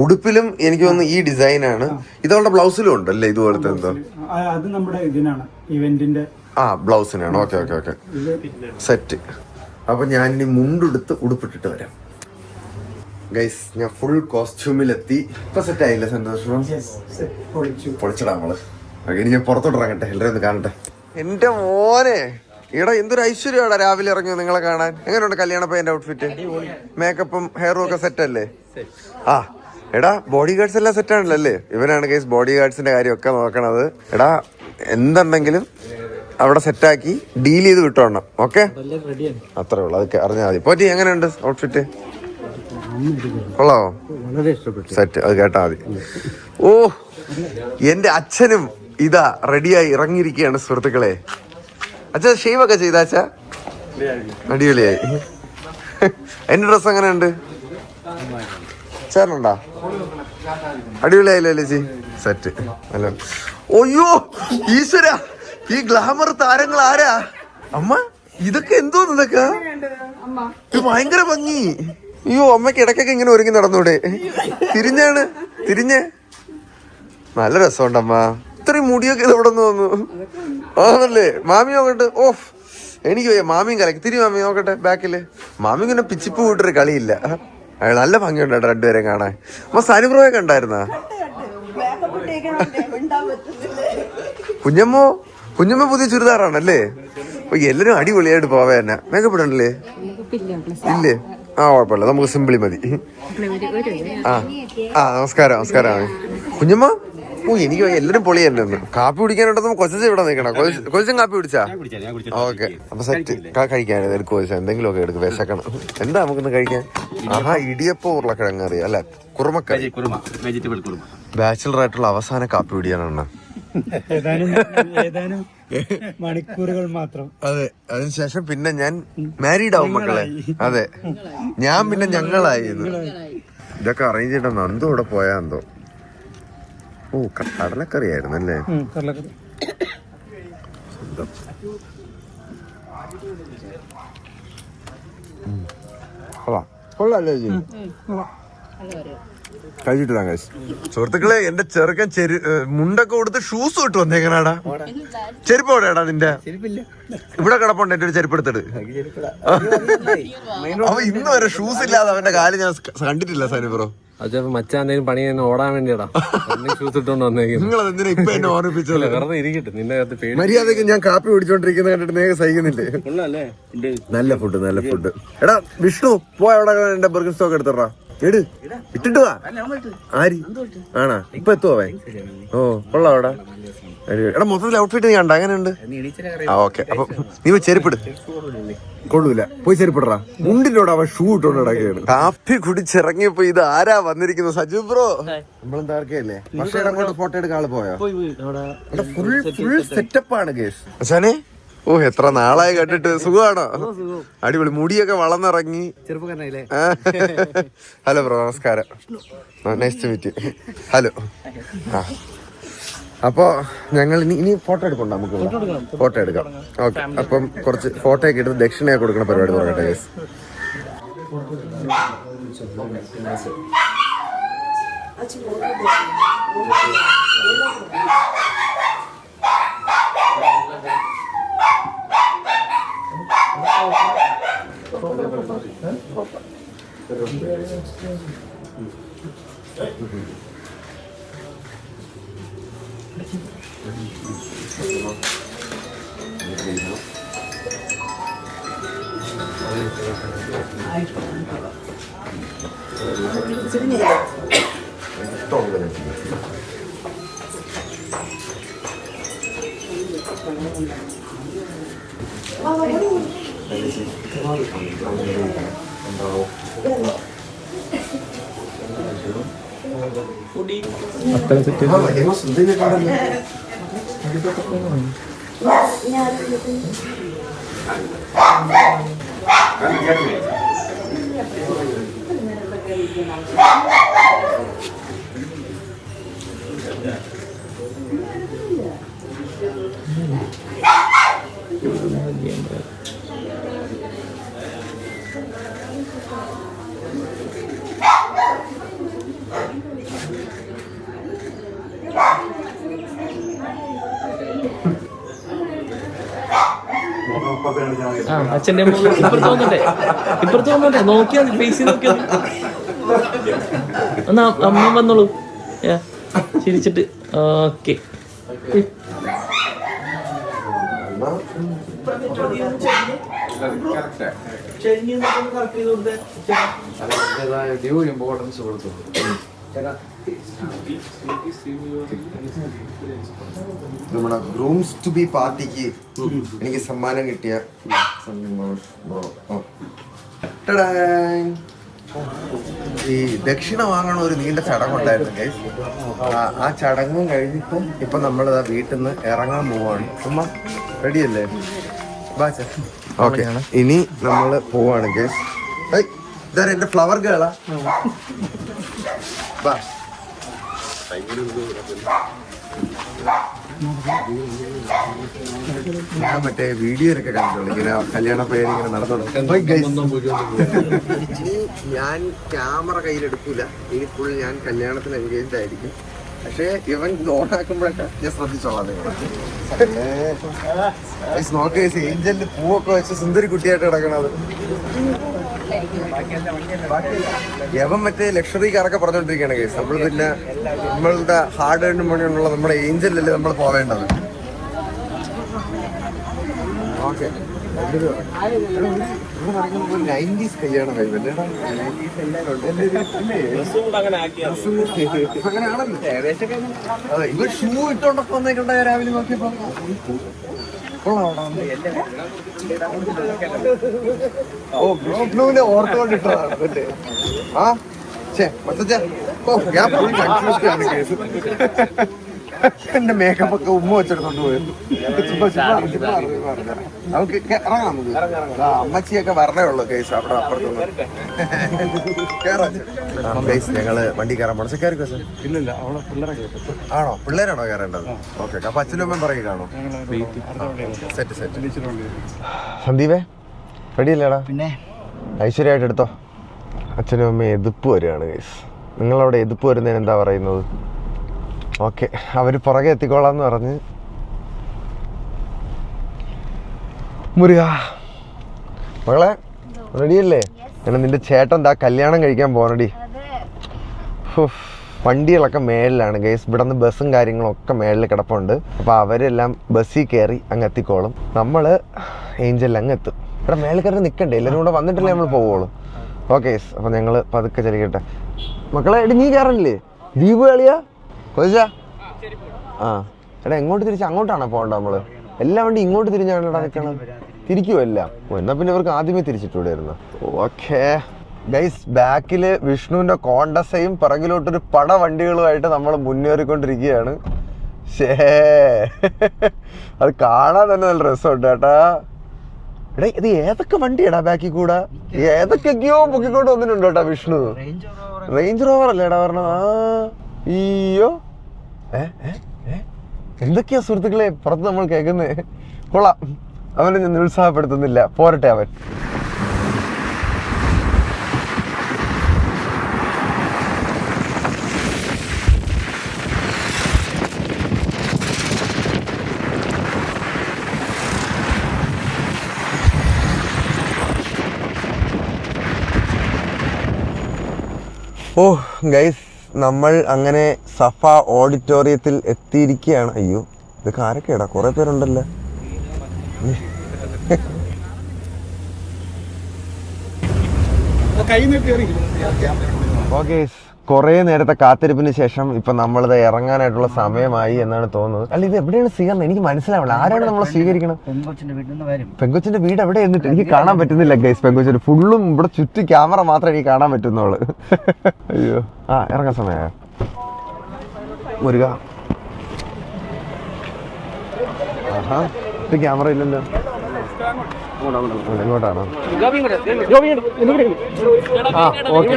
ഉടുപ്പിലും എനിക്ക് തോന്നുന്നു ഈ ഡിസൈനാണ്. ഇതവളുടെ ബ്ലൗസിലും ഉണ്ടല്ലേ ഇതുപോലത്തെ എന്തോ? അത് നമ്മുടെ ഇതിനാണ്, ഇവന്റിന്റെ ബ്ലൗസിനാണ്. Okay okay okay, set. അപ്പൊ ഞാൻ ഇനി മുണ്ടെടുത്ത് ഉടുപ്പിട്ടിട്ട് വരാം ഗൈസ്. ഞാൻ ഫുൾ കോസ്റ്റ്യൂമിലെത്തി. ഇപ്പൊ സെറ്റ് ആയില്ലേ സന്തോഷം? പൊളിച്ചടാ നമ്മള്. ഇനി ഞാൻ പുറത്തോട്ട് ഇറങ്ങട്ടെ, എല്ലാവരും ഒന്ന് കാണട്ടെ. എന്റെ മോനെ, ഇവിടെ എന്തൊരു ഐശ്വര്യമാണ് രാവിലെ ഇറങ്ങിയോ നിങ്ങളെ കാണാൻ. എങ്ങനെയുണ്ട് കല്യാണ പയ്യന്റെ ഔട്ട്ഫിറ്റ്? മേക്കപ്പും ഹെയറും ഒക്കെ സെറ്റ് അല്ലേ? എടാ, ബോഡി ഗാർഡ്സ് എല്ലാം സെറ്റ് ആണല്ലോ അല്ലേ? ഇവനാണ് കേസ് ബോഡി ഗാർഡ്സിന്റെ കാര്യമൊക്കെ നോക്കണത്. എടാ, എന്തുണ്ടെങ്കിലും അവിടെ സെറ്റാക്കി ഡീൽ ചെയ്ത് വിട്ടോണം. ഓക്കെ, അത്രേ ഉള്ളു. അതൊക്കെ അറിഞ്ഞാൽ മതി. പോറ്റി, എങ്ങനെയുണ്ട് ഔട്ട്ഫിറ്റ്? കൊള്ളാവോ? സെറ്റ്, അത് കേട്ടാ മതി. ഓ, എന്റെ അച്ഛനും ഇതാ റെഡിയായി ഇറങ്ങിയിരിക്കുകയാണ് സുഹൃത്തുക്കളെ. അച്ഛാ ഷേവ് ഒക്കെ ചെയ്ത അച്ഛാ? അടിപൊളിയായി. എന്റെ ഡ്രസ് എങ്ങനെയുണ്ട്? ചേർന്നുണ്ടാ? അടിപൊളിയായില്ലേ ചേച്ചി? സെറ്റ് അല്ല. ഒയ്യോ ഈശ്വര, ഈ ഗ്ലാമർ താരങ്ങൾ ആരാ? അമ്മ, ഇതൊക്കെ എന്തോന്ന്? ഇതൊക്കെ ഇത് ഭയങ്കര ഭംഗി. അയ്യോ, അമ്മയ്ക്ക് ഇടയ്ക്കൊക്കെ ഇങ്ങനെ ഒരുങ്ങി നടന്നൂടെ? തിരിഞ്ഞ് നല്ല രസമുണ്ടമ്മ. ഇത്രയും മുടിയൊക്കെ ഇത് എവിടെ നിന്ന് വന്നു? ആണല്ലേ? മാമി നോക്കട്ടെ. ഓഫ്, എനിക്ക് മാമിയും കലക്കി. മാമി നോക്കട്ടെ ബാക്കില്. മാമി ഇങ്ങനെ പിച്ചിപ്പ് കൂട്ടൊരു കളിയില്ല. നല്ല ഭംഗിയുണ്ട് കേട്ടോ രണ്ടുപേരെ കാണാൻ. അമ്മ സനുബ്രോയെ കണ്ടായിരുന്നാ? കുഞ്ഞമ്മ പുതിയ ചുരിദാറാണല്ലേ? അപ്പൊ എല്ലാരും അടിപൊളിയായിട്ട് പോവാ തന്നെ. മേക്കപ്പ് ഇടണ്ടല്ലേ? ഇല്ലേ? കുഴപ്പമില്ല, നമുക്ക് സിമ്പിളി മതി. നമസ്കാരം. കുഞ്ഞമ്മ ഓ എനിക്ക് എല്ലാരും പൊളി തന്നെ ഒന്ന് കാപ്പി കുടിക്കാനുണ്ടെന്ന് കൊച്ചു ഇവിടെ നിൽക്കണം. കൊച്ചും കാപ്പി കുടിച്ചാ? ഓക്കെ, അപ്പൊ സെറ്റ്. കഴിക്കാനാണ് ഒരു കോഴ്സ് എന്തെങ്കിലും ഒക്കെ എടുക്കും, വിശക്കണം. എന്താ നമുക്കൊന്ന് കഴിക്കാൻ? ആഹാ, ഇടിയപ്പം ഉരുളക്കിഴങ്ങ് അറിയാം അല്ലെ, കുറുമക്കറി. ബാച്ചിലർ ആയിട്ടുള്ള അവസാന കാപ്പി കുടിക്കാനാണ്. ഏതാനും മണിക്കൂറുകൾ മാത്രം. അതെ, അതിനുശേഷം പിന്നെ ഞാൻ മാരീഡ് ആവും മക്കളെ. അതെ, ഞാൻ പിന്നെ ഞങ്ങളായിരുന്നു. ഇതൊക്കെ അറേഞ്ച് ചെയ്യണം. എന്തോ ഇവിടെ പോയാ എന്തോ. ഓ, കടലക്കറി ആയിരുന്നു അല്ലേ? കൊള്ളാല്ലേ? കഴിച്ചിട്ട് താങ്കൾ സുഹൃത്തുക്കളെ, എന്റെ ചെറുക്കൻ മുണ്ടൊക്കെ കൊടുത്ത് ഷൂസ് ഇട്ട് വന്നേക്കനാടാ. ചെരുപ്പ് എവിടെയാടാ നിന്റെ? ഇവിടെ കിടപ്പുണ്ട് എന്റെ ഒരു ചെരുപ്പ് എടുത്തിട്ട്. അവ ഇന്ന് വരെ ഷൂസ് ഇല്ലാതെ അവന്റെ കാല് ഞാൻ കണ്ടിട്ടില്ല സാനിബ്രോ. മച്ചാന്തേലും പണി ഓടാൻ വേണ്ടിയാടാ ഷൂസ് ഇട്ടോണ്ട് വന്നേക്കുന്നത്. നിങ്ങൾ എന്തിനാ ഇപ്പൊ എന്നെ ഓർമ്മിപ്പിച്ചല്ലേ? വെറുതെ ഇരിക്കട്ടെ, നിന്റെ അകത്ത് പേടി. മര്യാദക്ക് ഞാൻ കാപ്പി കുടിച്ചോണ്ടിരിക്കുന്ന കണ്ടിട്ട് നേരെ സഹിക്കുന്നില്ലേ? നല്ല ഫുഡ്, നല്ല ഫുഡ്. എടാ വിഷ്ണു, പോയ അവിടെ എന്റെ ബർഗർ സ്റ്റോക്ക് എടുത്തടാ. ഇട്ടിട്ട് വാ. ആരി ആണാ? ഇപ്പൊ എത്തുവേ? ഓ, കൊള്ളാം അവിടെ. എടാ മൊത്തത്തിൽ ഔട്ട്ഫിറ്റ് നീ കണ്ട എങ്ങനെയുണ്ട്? ആ ഓക്കെ, അപ്പൊ നീ ചെരുപ്പിട്. കൊള്ളൂല, പോയി ചെരുപ്പിടറാ. മുണ്ടിനോട് അവൻ ഷൂ ഇട്ടോണ്ട് കിടക്കുകയാണ്. കാപ്പി കുടിച്ചിറങ്ങിയപ്പോ ഇത് ആരാ വന്നിരിക്കുന്നത്? സജു ബ്രോ. നമ്മളെന്താ ആർക്കല്ലേ? പക്ഷേ അങ്ങോട്ട് ഫോട്ടോ എടുക്കാൻ ആള് പോയോ? ഫുൾ സെറ്റപ്പ് ആണ് കേസ്. അച്ഛനെ, ഓ എത്ര നാളായി കണ്ടിട്ട്. സുഖമാണോ? അടിപൊളി. മുടിയൊക്കെ വളർന്നിറങ്ങി. ഹലോ ബ്രോ, നമസ്കാരം. Nice to meet. ഹലോ. ആ, അപ്പൊ ഞങ്ങൾ ഇനി ഫോട്ടോ എടുക്കണ്ട, നമുക്ക് ഫോട്ടോ എടുക്കാം. ഓക്കെ, അപ്പം കുറച്ച് ഫോട്ടോ ഒക്കെ എടുത്ത് ദക്ഷിണയൊക്കെ കൊടുക്കുന്ന പരിപാടി തുടങ്ങട്ടെ ഗൈസ്. അച്ഛന്റെ ഇപ്പുറത്ത് വന്നോട്ടെ, നോക്കിയാ ഫേസ് നോക്കിയാ. എന്നാ അമ്മ വന്നോളൂ, ചിരിച്ചിട്ട്. ഓക്കെ, ഇമ്പോർട്ടൻസ് കൊടുത്തു. നമ്മുടെ ഗ്രൂംസ് ടു ബി പാർട്ടിക്ക് എനിക്ക് സമ്മാനം കിട്ടിയ ഈ ദക്ഷിണ വാങ്ങണ ഒരു നീണ്ട ചടങ്ങുണ്ടായിരുന്നു ഗൈസ്. ആ ചടങ്ങും കഴിഞ്ഞിട്ട് ഇപ്പൊ നമ്മൾ വീട്ടിൽ നിന്ന് ഇറങ്ങാൻ പോവാണ്. ഉമ്മ റെഡിയല്ലേ? ഓക്കെ, ഇനി നമ്മള് പോവാണ് ഗൈസ്. ഇതാ എന്റെ ഫ്ലവർ ഗേളാ. ഞാൻ മറ്റേ വീഡിയോയിലൊക്കെ കണ്ടോളൂ ഇങ്ങനെ കല്യാണ പേര് ഇങ്ങനെ നടന്നോളൂ. ഞാൻ ക്യാമറ കയ്യിലെടുക്കൂല, ഇനി ഫുൾ ഞാൻ കല്യാണത്തിന് എൻഗേജ്ഡ് ആയിരിക്കും. പക്ഷേ ഇവൻ ഓണാക്കുമ്പോഴൊക്കെ ഞാൻ ശ്രദ്ധിച്ചോളാം. നോക്ക്, ഏഞ്ചലിന് പൂവൊക്കെ വെച്ച് സുന്ദരി കുട്ടിയായിട്ട് കിടക്കണത്. യവൻ മറ്റേ ലക്ഷറി കാറൊക്കെ പറഞ്ഞോണ്ടിരിക്കുകയാണ് കേസ്. നമ്മൾ പിന്നെ നമ്മളുടെ ഹാർഡ് ഏൺ മണി ഉള്ള നമ്മുടെ ഏഞ്ചലല്ലേ നമ്മൾ പോവേണ്ടത്. ഓക്കെ, 90s കല്യാണം ഇവർ ഷൂ ഇട്ടോണ്ടൊക്കെ വന്നേക്കണ്ട രാവിലെ നോക്കിയപ്പോ വിഷ്ണുവിനെ ഓർത്തുകൊണ്ടിട്ടതാണ് ആ ഞാൻ ഫുൾ കൺഫ്യൂസ്ഡ് ആണ് കേസ് എന്റെ മേക്കപ്പ് ഒക്കെ ഉമ്മ വെച്ചെടുത്തോണ്ട് പോയത് നമുക്ക് ഇറങ്ങാം നമുക്ക് അമ്മച്ചിയൊക്കെ വരണേ ഉള്ളു കേസ് അവിടെ അപ്പുറത്തൊന്നും കേസ് ഞങ്ങള് വണ്ടി കയറാൻ പോണം കയറിക്കോ സാർ ഇല്ലില്ല അവിടെ പിള്ളേരെ ആണോ പിള്ളേരാണോ കയറേണ്ടത് ഓക്കെ അപ്പൊ അച്ഛനും അമ്മയും പറയും കാണോ സെറ്റ് സെറ്റ് സന്ദീപേ റെഡിയല്ലേടാ പിന്നെ ഐശ്വര്യമായിട്ട് എടുത്തോ അച്ഛനും അമ്മയും എതിർപ്പ് വരികയാണ് കേസ് നിങ്ങളവിടെ എതിർപ്പ് വരുന്നതിന് എന്താ പറയുന്നത് ഓക്കെ അവർ പുറകെ എത്തിക്കോളാന്ന് പറഞ്ഞ് മുരുക മകളെ റെഡിയല്ലേ ഞാൻ നിന്റെ ചേട്ടൻ എന്താ കല്യാണം കഴിക്കാൻ പോകണടി വണ്ടികളൊക്കെ മേളിലാണ് ഗൈസ് ഇവിടെ നിന്ന് ബസ്സും കാര്യങ്ങളും ഒക്കെ മേളിൽ കിടപ്പുണ്ട് അപ്പോൾ അവരെല്ലാം ബസ്സിൽ കയറി അങ്ങ് എത്തിക്കോളും നമ്മൾ ഏഞ്ചലിൽ അങ്ങ് എത്തും ഇവിടെ മേളിൽ കയറി നിൽക്കണ്ടേ എല്ലാവരും കൂടെ വന്നിട്ടല്ലേ നമ്മൾ പോവുള്ളൂ ഓക്കെ അപ്പോൾ ഞങ്ങൾ പതുക്കെ ചലിക്കട്ടെ മക്കളെ എടി നീ കയറണില്ലേ ദീപ് കളിയാ കൊച്ചാ ആ എടാ എങ്ങോട്ട് തിരിച്ച് അങ്ങോട്ടാണോ പോകേണ്ടത് നമ്മള് എല്ലാ വണ്ടി ഇങ്ങോട്ട് തിരിഞ്ഞാണ് ഇടാ നിൽക്കണം തിരിക്കുമല്ല എന്നാ പിന്നെ ഇവർക്ക് ആദ്യമേ തിരിച്ചിട്ടുണ്ടായിരുന്നു ഓക്കെ ഗൈസ് ബാക്കില് വിഷ്ണുവിന്റെ കോണ്ടസയും പിറകിലോട്ടൊരു പട വണ്ടികളുമായിട്ട് നമ്മൾ മുന്നേറിക്കൊണ്ടിരിക്കുകയാണ് ഷേ അത് കാണാൻ തന്നെ നല്ല രസമുണ്ട് കേട്ടാ എടാ ഇത് ഏതൊക്കെ വണ്ടിയാടാ ബാക്കിൽ കൂടെ ഏതൊക്കെയൊക്കെയോ പൊക്കിക്കൊണ്ട് വന്നിട്ടുണ്ട് കേട്ടാ വിഷ്ണു റേഞ്ച് റോവർ അല്ലേടാ പറഞ്ഞത് ആ അയ്യോ എന്തൊക്കെയാ സുഹൃത്തുക്കളെ പുറത്ത് നമ്മൾ കേൾക്കുന്നേ കൊള്ളാം അവനെ ഞാൻ നിരുത്സാഹപ്പെടുത്തുന്നില്ല പോരട്ടെ അവൻ ഓ ഗൈസ് നമ്മൾ അങ്ങനെ സഫ ഓഡിറ്റോറിയത്തിൽ എത്തിയിരിക്കുകയാണ് അയ്യോ ഇതൊക്കെ ആരൊക്കെയാടാ കുറെ പേരുണ്ടല്ലോ ഓക്കെ കുറേ നേരത്തെ കാത്തിരിപ്പിന് ശേഷം ഇപ്പൊ നമ്മളിത് ഇറങ്ങാനായിട്ടുള്ള സമയമായി എന്നാണ് തോന്നുന്നത് അല്ല ഇത് എവിടെയാണ് സ്വീകരണം എനിക്ക് മനസ്സിലാവില്ല ആരാണ് നമ്മളെ സ്വീകരിക്കണം പെങ്കൊച്ചിന്റെ വീട് എവിടെ എന്നിട്ട് എനിക്ക് കാണാൻ പറ്റുന്നില്ല ഗൈസ് പെങ്കൊച്ചിന്റെ ഫുള്ളും ഇവിടെ ചുറ്റി ക്യാമറ മാത്രമേ എനിക്ക് കാണാൻ പറ്റുന്നുള്ളു അയ്യോ ആ ഇറങ്ങാൻ സമയമായ മുരുക ആഹാ ഇത് ക്യാമറ ഇല്ലല്ലോ ഇങ്ങോട്ടാണോ ആ ഓക്കെ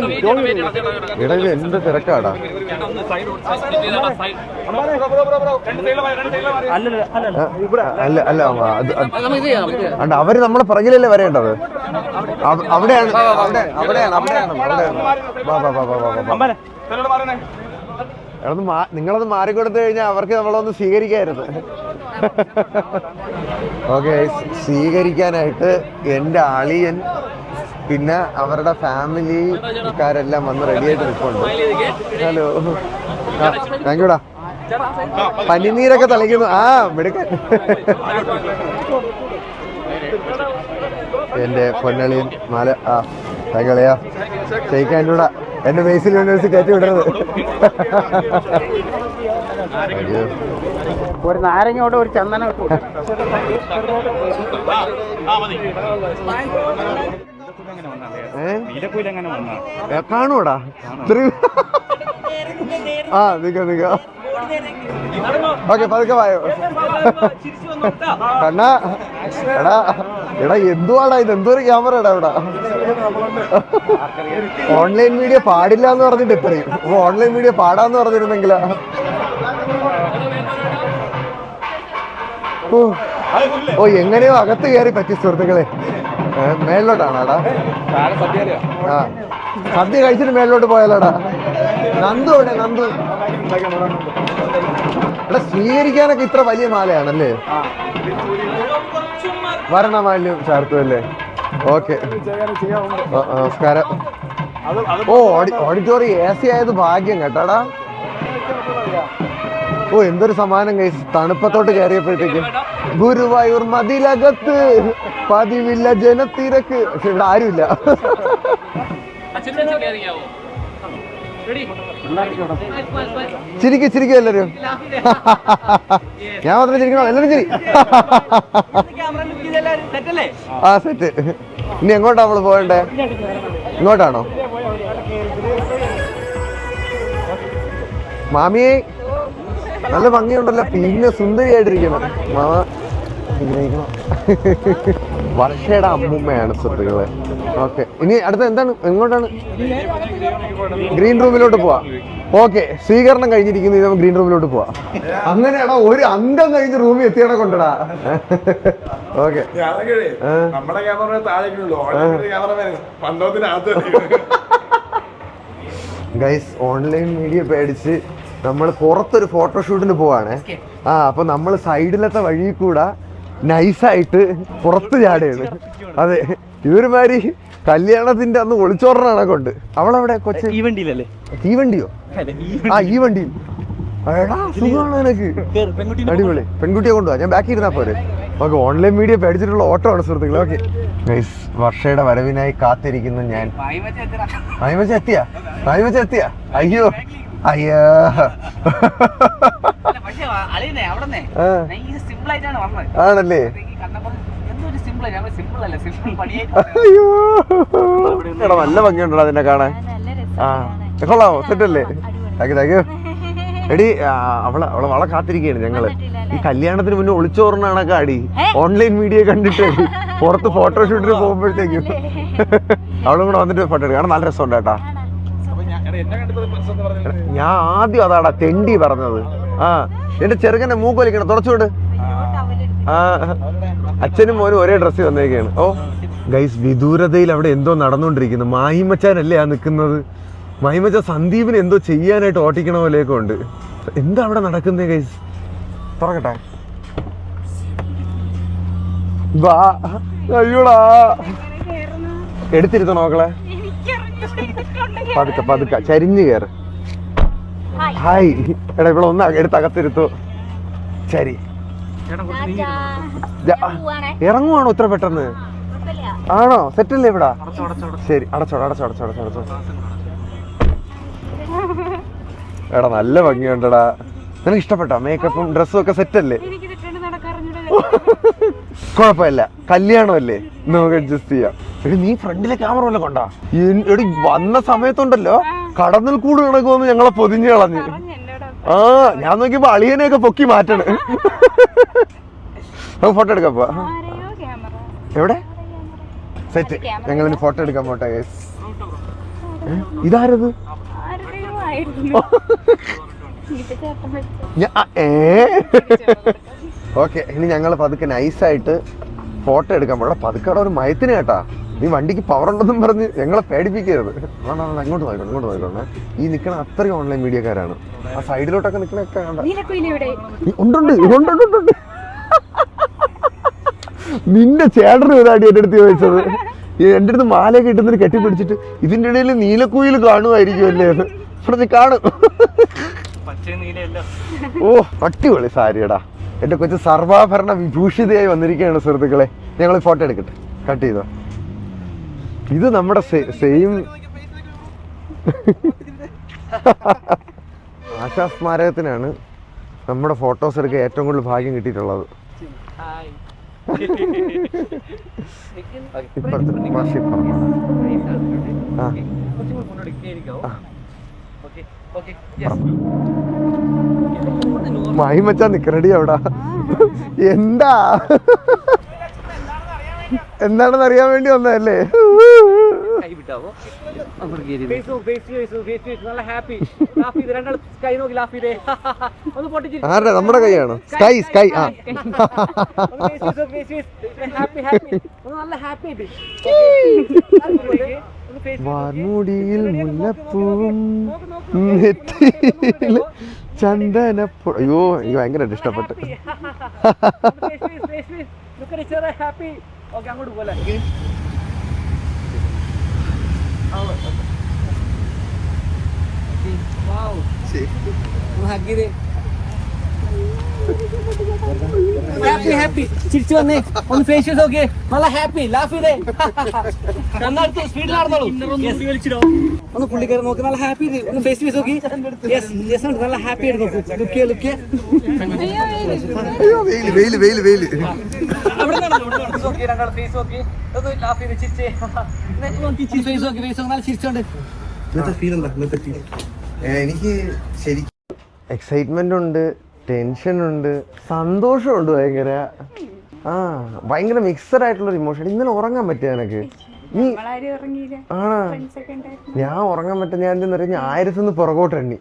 ഇട ഇത് എന്ത് തിരക്കാടാ അല്ല അല്ല അത് അവര് നമ്മളെ പിറകിലല്ലേ വരേണ്ടത് അവിടെയാണ് അവിടെയാണ് നിങ്ങളത് മാറിക്കൊടുത്തു കഴിഞ്ഞാൽ അവർക്ക് നമ്മളൊന്ന് സ്വീകരിക്കായിരുന്നു ഓക്കെ സ്വീകരിക്കാനായിട്ട് എൻ്റെ അളിയൻ പിന്നെ അവരുടെ ഫാമിലിക്കാരെല്ലാം വന്ന് റെഡിയായിട്ട് നിൽപ്പുണ്ട് ഹലോ താങ്ക് യുടാ പനിനീരൊക്കെ തളിക്കുന്നു ആ മിടുക്കൻ എൻ്റെ പൊന്നളിയൻ മാല ആ താങ്കളെയാ ഷെയ്ക്കാൻ്റെ കൂടെ എന്റെ ബേസിൽ യൂണിവേഴ്സിറ്റി കയറ്റി വിടരുത് ഒരു നാരങ്ങയോടെ ഒരു ചന്ദനം കാണൂടാ ആ നിക്ക ഓക്കെ പതുക്കെ വായോ കണ്ണാ എടാ എടാ എന്തുവാടാ ഇത് എന്തോരു ക്യാമറ എടാ ഇവിടെ ഓൺലൈൻ വീഡിയോ പാടില്ല എന്ന് പറഞ്ഞിട്ട് ഇത്രയും ഓൺലൈൻ വീഡിയോ പാടാന്ന് പറഞ്ഞിരുന്നെങ്കിലാ ഓ എങ്ങനെയോ അകത്ത് കയറി പറ്റി സുഹൃത്തുക്കളെ മേളിലോട്ടാണോടാ ആ സദ്യ കഴിച്ചിട്ട് മേളിലോട്ട് പോയാലോടാ നന്ദു എവിടെ നന്ദു എടാ സ്വീകരിക്കാനൊക്കെ ഇത്ര വലിയ മാലയാണല്ലേ വരണമാല്യം ചേർത്തുമല്ലേ ഓക്കെ നമസ്കാരം ഓ ഓഡിറ്റോറിയം AC ആയത് ഭാഗ്യം കേട്ടാടാ ഓ എന്തൊരു സമാനം കഴിച്ച് തണുപ്പത്തോട്ട് കയറിയപ്പോഴത്തേക്കും ഗുരുവായൂർ മതിലകത്ത് പതിവില്ല ജനത്തിരക്ക്. പക്ഷെ ഇവിടെ ആരുമില്ല. ചിരിക്കും എല്ലാരും. ഞാൻ മാത്രം ചിരിക്കണോ? എല്ലാരും ചിരി. ആ സെറ്റ്. ഇനി എങ്ങോട്ടാ നമ്മള് പോകണ്ടേ? ഇങ്ങോട്ടാണോ? മാമിയെ നല്ല ഭംഗിയുണ്ടല്ലോ, പിന്നെ സുന്ദരിയായിട്ടിരിക്കണം മാമ. വർഷയുടെ അമ്മൂമ്മയാണ് സുഹൃത്തുക്കളെ. ഓക്കെ, ഇനി അടുത്ത എന്താണ്? എങ്ങോട്ടാണ്? ഗ്രീൻ റൂമിലോട്ട് പോവാ. ഓക്കെ, സ്വീകരണം കഴിഞ്ഞിരിക്കുന്നു. നമുക്ക് ഗ്രീൻ റൂമിലോട്ട് പോവാ. അങ്ങനെയാണോ? ഒരു അംഗം കഴിഞ്ഞ് റൂമിൽ എത്തിയണ കൊണ്ടടാ. ഓക്കെ, നമ്മുടെ ക്യാമറ താഴെ ഗൈസ്, ഓൺലൈൻ മീഡിയ പേടിച്ച് നമ്മൾ പുറത്തൊരു ഫോട്ടോഷൂട്ടിന് പോവാണ്. അപ്പൊ നമ്മൾ സൈഡിലത്തെ വഴി കൂടെ നൈസായിട്ട് പുറത്ത് ചാടുകയാണ്. അതെ, ഇവരുമാതിരി കല്യാണത്തിന്റെ അന്ന് ഒളിച്ചോറിനാണ് കൊണ്ട്. അവളവിടെ കൊച്ചു തീവണ്ടിയോ? ഈ വണ്ടിയിൽ സുഖമാണ് എനിക്ക്. അടിപൊളി. പെൺകുട്ടിയെ കൊണ്ടുപോവാ, ഞാൻ ബാക്കി ഇരുന്നാ പോരെ. ഓക്കെ, ഓൺലൈൻ മീഡിയ പേടിച്ചിട്ടുള്ള ഓട്ടോ ആണ് സുഹൃത്തുക്കളെ. ഓക്കെ ഗൈസ്, വർഷയുടെ വരവിനായി കാത്തിരിക്കുന്നു ഞാൻ. മായിമച്ച എത്തിയാ? അയ്യോ അയ്യോ, ആണല്ലേ? അയ്യോ, എടാ നല്ല ഭംഗിയുണ്ടോ അതിനെ കാണാൻ? കൊള്ളാമോ? സെറ്റല്ലേ? Thank you. എടി, അവളെ കാത്തിരിക്കുകയാണ് ഞങ്ങള്. ഈ കല്യാണത്തിന് മുന്നേ ഒളിച്ചോറിനാണൊക്കെ അടി. ഓൺലൈൻ മീഡിയ കണ്ടിട്ട് പുറത്ത് ഫോട്ടോഷൂട്ടിന് പോകുമ്പോഴത്തേക്കും അവളും കൂടെ വന്നിട്ട് ഫോട്ടോ എടുക്കും. കാരണം നല്ല രസമുണ്ട് കേട്ടാ. ഞാൻ ആദ്യം അതാടാ തെണ്ടി പറഞ്ഞത്. എന്റെ ചെറുക്കന്റെ മൂക്ക് വലിക്കണം, തുടച്ചുകൊണ്ട്. അച്ഛനും മോനും ഒരേ ഡ്രസ്സിൽ വന്നേക്കാണ്. ഓ ഗൈസ്, വിദൂരതയിൽ അവിടെ എന്തോ നടന്നുകൊണ്ടിരിക്കുന്നു. മാഹിമച്ചാനല്ലേ നിൽക്കുന്നത്. മാഹിമച്ച സന്ദീപിന് എന്തോ ചെയ്യാനായിട്ട് ഓട്ടിക്കണ പോലെയൊക്കെ ഉണ്ട്. എന്താ അവിടെ നടക്കുന്നേ ഗൈസ്? തുറക്കട്ടെ. അയ്യോടാ, എടുത്തിരുത്തോ നോക്കളെ. പതുക്കെ ചരിഞ്ഞു കയറ്. ഹായ്. എടാ, ഇവിടെ ഒന്ന് എടുത്തകത്തിരുത്തോ. ശരി, ഇറങ്ങുവാണോ ഇത്ര പെട്ടെന്ന്? ആണോ? സെറ്റല്ലേ ഇവിടെ? ശരി, അടച്ചോ. എടാ നല്ല ഭംഗിയുണ്ടടാ. നിനക്ക് ഇഷ്ടപ്പെട്ടോ? മേക്കപ്പും ഡ്രസ്സും ഒക്കെ സെറ്റല്ലേ? കുഴപ്പമില്ല, കല്യാണമല്ലേ, നമുക്ക് അഡ്ജസ്റ്റ് ചെയ്യാം. എടി, നീ ഫ്രണ്ടിലെ ക്യാമറ വല്ല കൊണ്ടാ? എടി, വന്ന സമയത്തുണ്ടല്ലോ കടന്നിൽ കൂട് കിടക്കുമെന്ന് ഞങ്ങളെ പൊതിഞ്ഞു കളഞ്ഞ്. ഞാൻ നോക്കിയപ്പോ അളിയനെയൊക്കെ പൊക്കി മാറ്റണ്. നമുക്ക് ഫോട്ടോ എടുക്കാൻ പോവാ. എവിടെ? സെറ്റ്. ഞങ്ങളിനി ഫോട്ടോ എടുക്കാൻ പോട്ടെ. ഇതാരത്? ഓക്കെ, ഇനി ഞങ്ങൾ പതുക്കെ നൈസായിട്ട് ഫോട്ടോ എടുക്കാൻ പോടാ. പതുക്കെ അവിടെ ഒരു മയത്തിന് കേട്ടാ. നീ വണ്ടിക്ക് പവർ ഉണ്ടെന്നും പറഞ്ഞ് ഞങ്ങളെ പേടിപ്പിക്കരുത്. അങ്ങോട്ട് നോക്കണേ. ഈ നിൽക്കണ അത്രയും ഓൺലൈൻ മീഡിയക്കാരാണ്. ആ സൈഡിലോട്ടൊക്കെ നിൽക്കണൊക്കെ ഉണ്ട്. നിന്റെ ചേട്ടന് ഏതാടി എൻ്റെ അടുത്ത് ചോദിച്ചത്? എൻ്റെ അടുത്ത് മാലയൊക്കെ ഇട്ടുന്നൊരു കെട്ടിപ്പിടിച്ചിട്ട് ഇതിൻ്റെ ഇടയിൽ നീലക്കുയിൽ കാണുമായിരിക്കുമല്ലേ? ഇവിടെ നീ കാണും. ഓ, അടിപൊളി സാരിയടാ. എൻ്റെ കൊച്ചു സർവാഭരണ വിഭൂഷിതയായി വന്നിരിക്കുകയാണ് സുഹൃത്തുക്കളെ. ഞങ്ങൾ ഫോട്ടോ എടുക്കട്ടെ. കട്ട് ചെയ്തോ. ഇത് നമ്മുടെ സെയിം ആശാസ്മാരകത്തിനാണ് നമ്മുടെ ഫോട്ടോസ് എടുക്കാൻ ഏറ്റവും കൂടുതൽ ഭാഗ്യം കിട്ടിയിട്ടുള്ളത്. മാഹിമച്ചാ നിക്കറടി അവിടെ. എന്താ എന്താണെന്ന് അറിയാൻ വേണ്ടി വന്നതല്ലേ? ആരുടെ? നമ്മുടെ കൈയാണോ? സ്കൈ. വാർമുടിയിൽ മുല്ലപ്പൂവും നെറ്റിയിൽ ചന്ദനപ്പൂ. അയ്യോ, എനിക്ക് ഭയങ്കരമായിട്ട് ഇഷ്ടപ്പെട്ടു. അങ്ങോട്ട് പോലെ ഹാപ്പി ചിരിച്ചു വന്നേ ഒന്ന് ഫേസ് നോക്കിയേ നല്ല ഹാപ്പി ലാഫ് ചെയ്തേ നന്നായിട്ട് സ്പീഡിൽ നടന്നോളൂ ഒന്ന് പുള്ളിക്കാരൻ നോക്കി നല്ല ഹാപ്പി ഒന്ന് ഫേസ് ഫേസ് നോക്കി യെസ് നല്ല ഹാപ്പി ആയിട്ട് നോക്കൂ ലുക്കിയ ലുക്കിയ അവിടെ നോക്കി ഞങ്ങൾ ഫേസ് നോക്കി ഒന്ന് ലാഫ് ചെയ്ത് ചിരിച്ചേ ഫേസ് നോക്കി ഫേസ് നോക്കി നല്ല ചിരിച്ചോണ്ട് എനിക്ക് ശരിക്കും എക്സൈറ്റ്മെന്റ് ഉണ്ട്, ടെൻഷൻ ഉണ്ട്, സന്തോഷമുണ്ട്. ഭയങ്കര മിക്സഡ് ആയിട്ടുള്ളൊരു ഇമോഷൻ. ഇന്നലെ ഉറങ്ങാൻ പറ്റിയ എനക്ക് നീ ആണാ ഞാൻ ഉറങ്ങാൻ പറ്റും. ഞാൻ എന്താ പറയുക, 1000 പുറകോട്ട് എണ്ണി.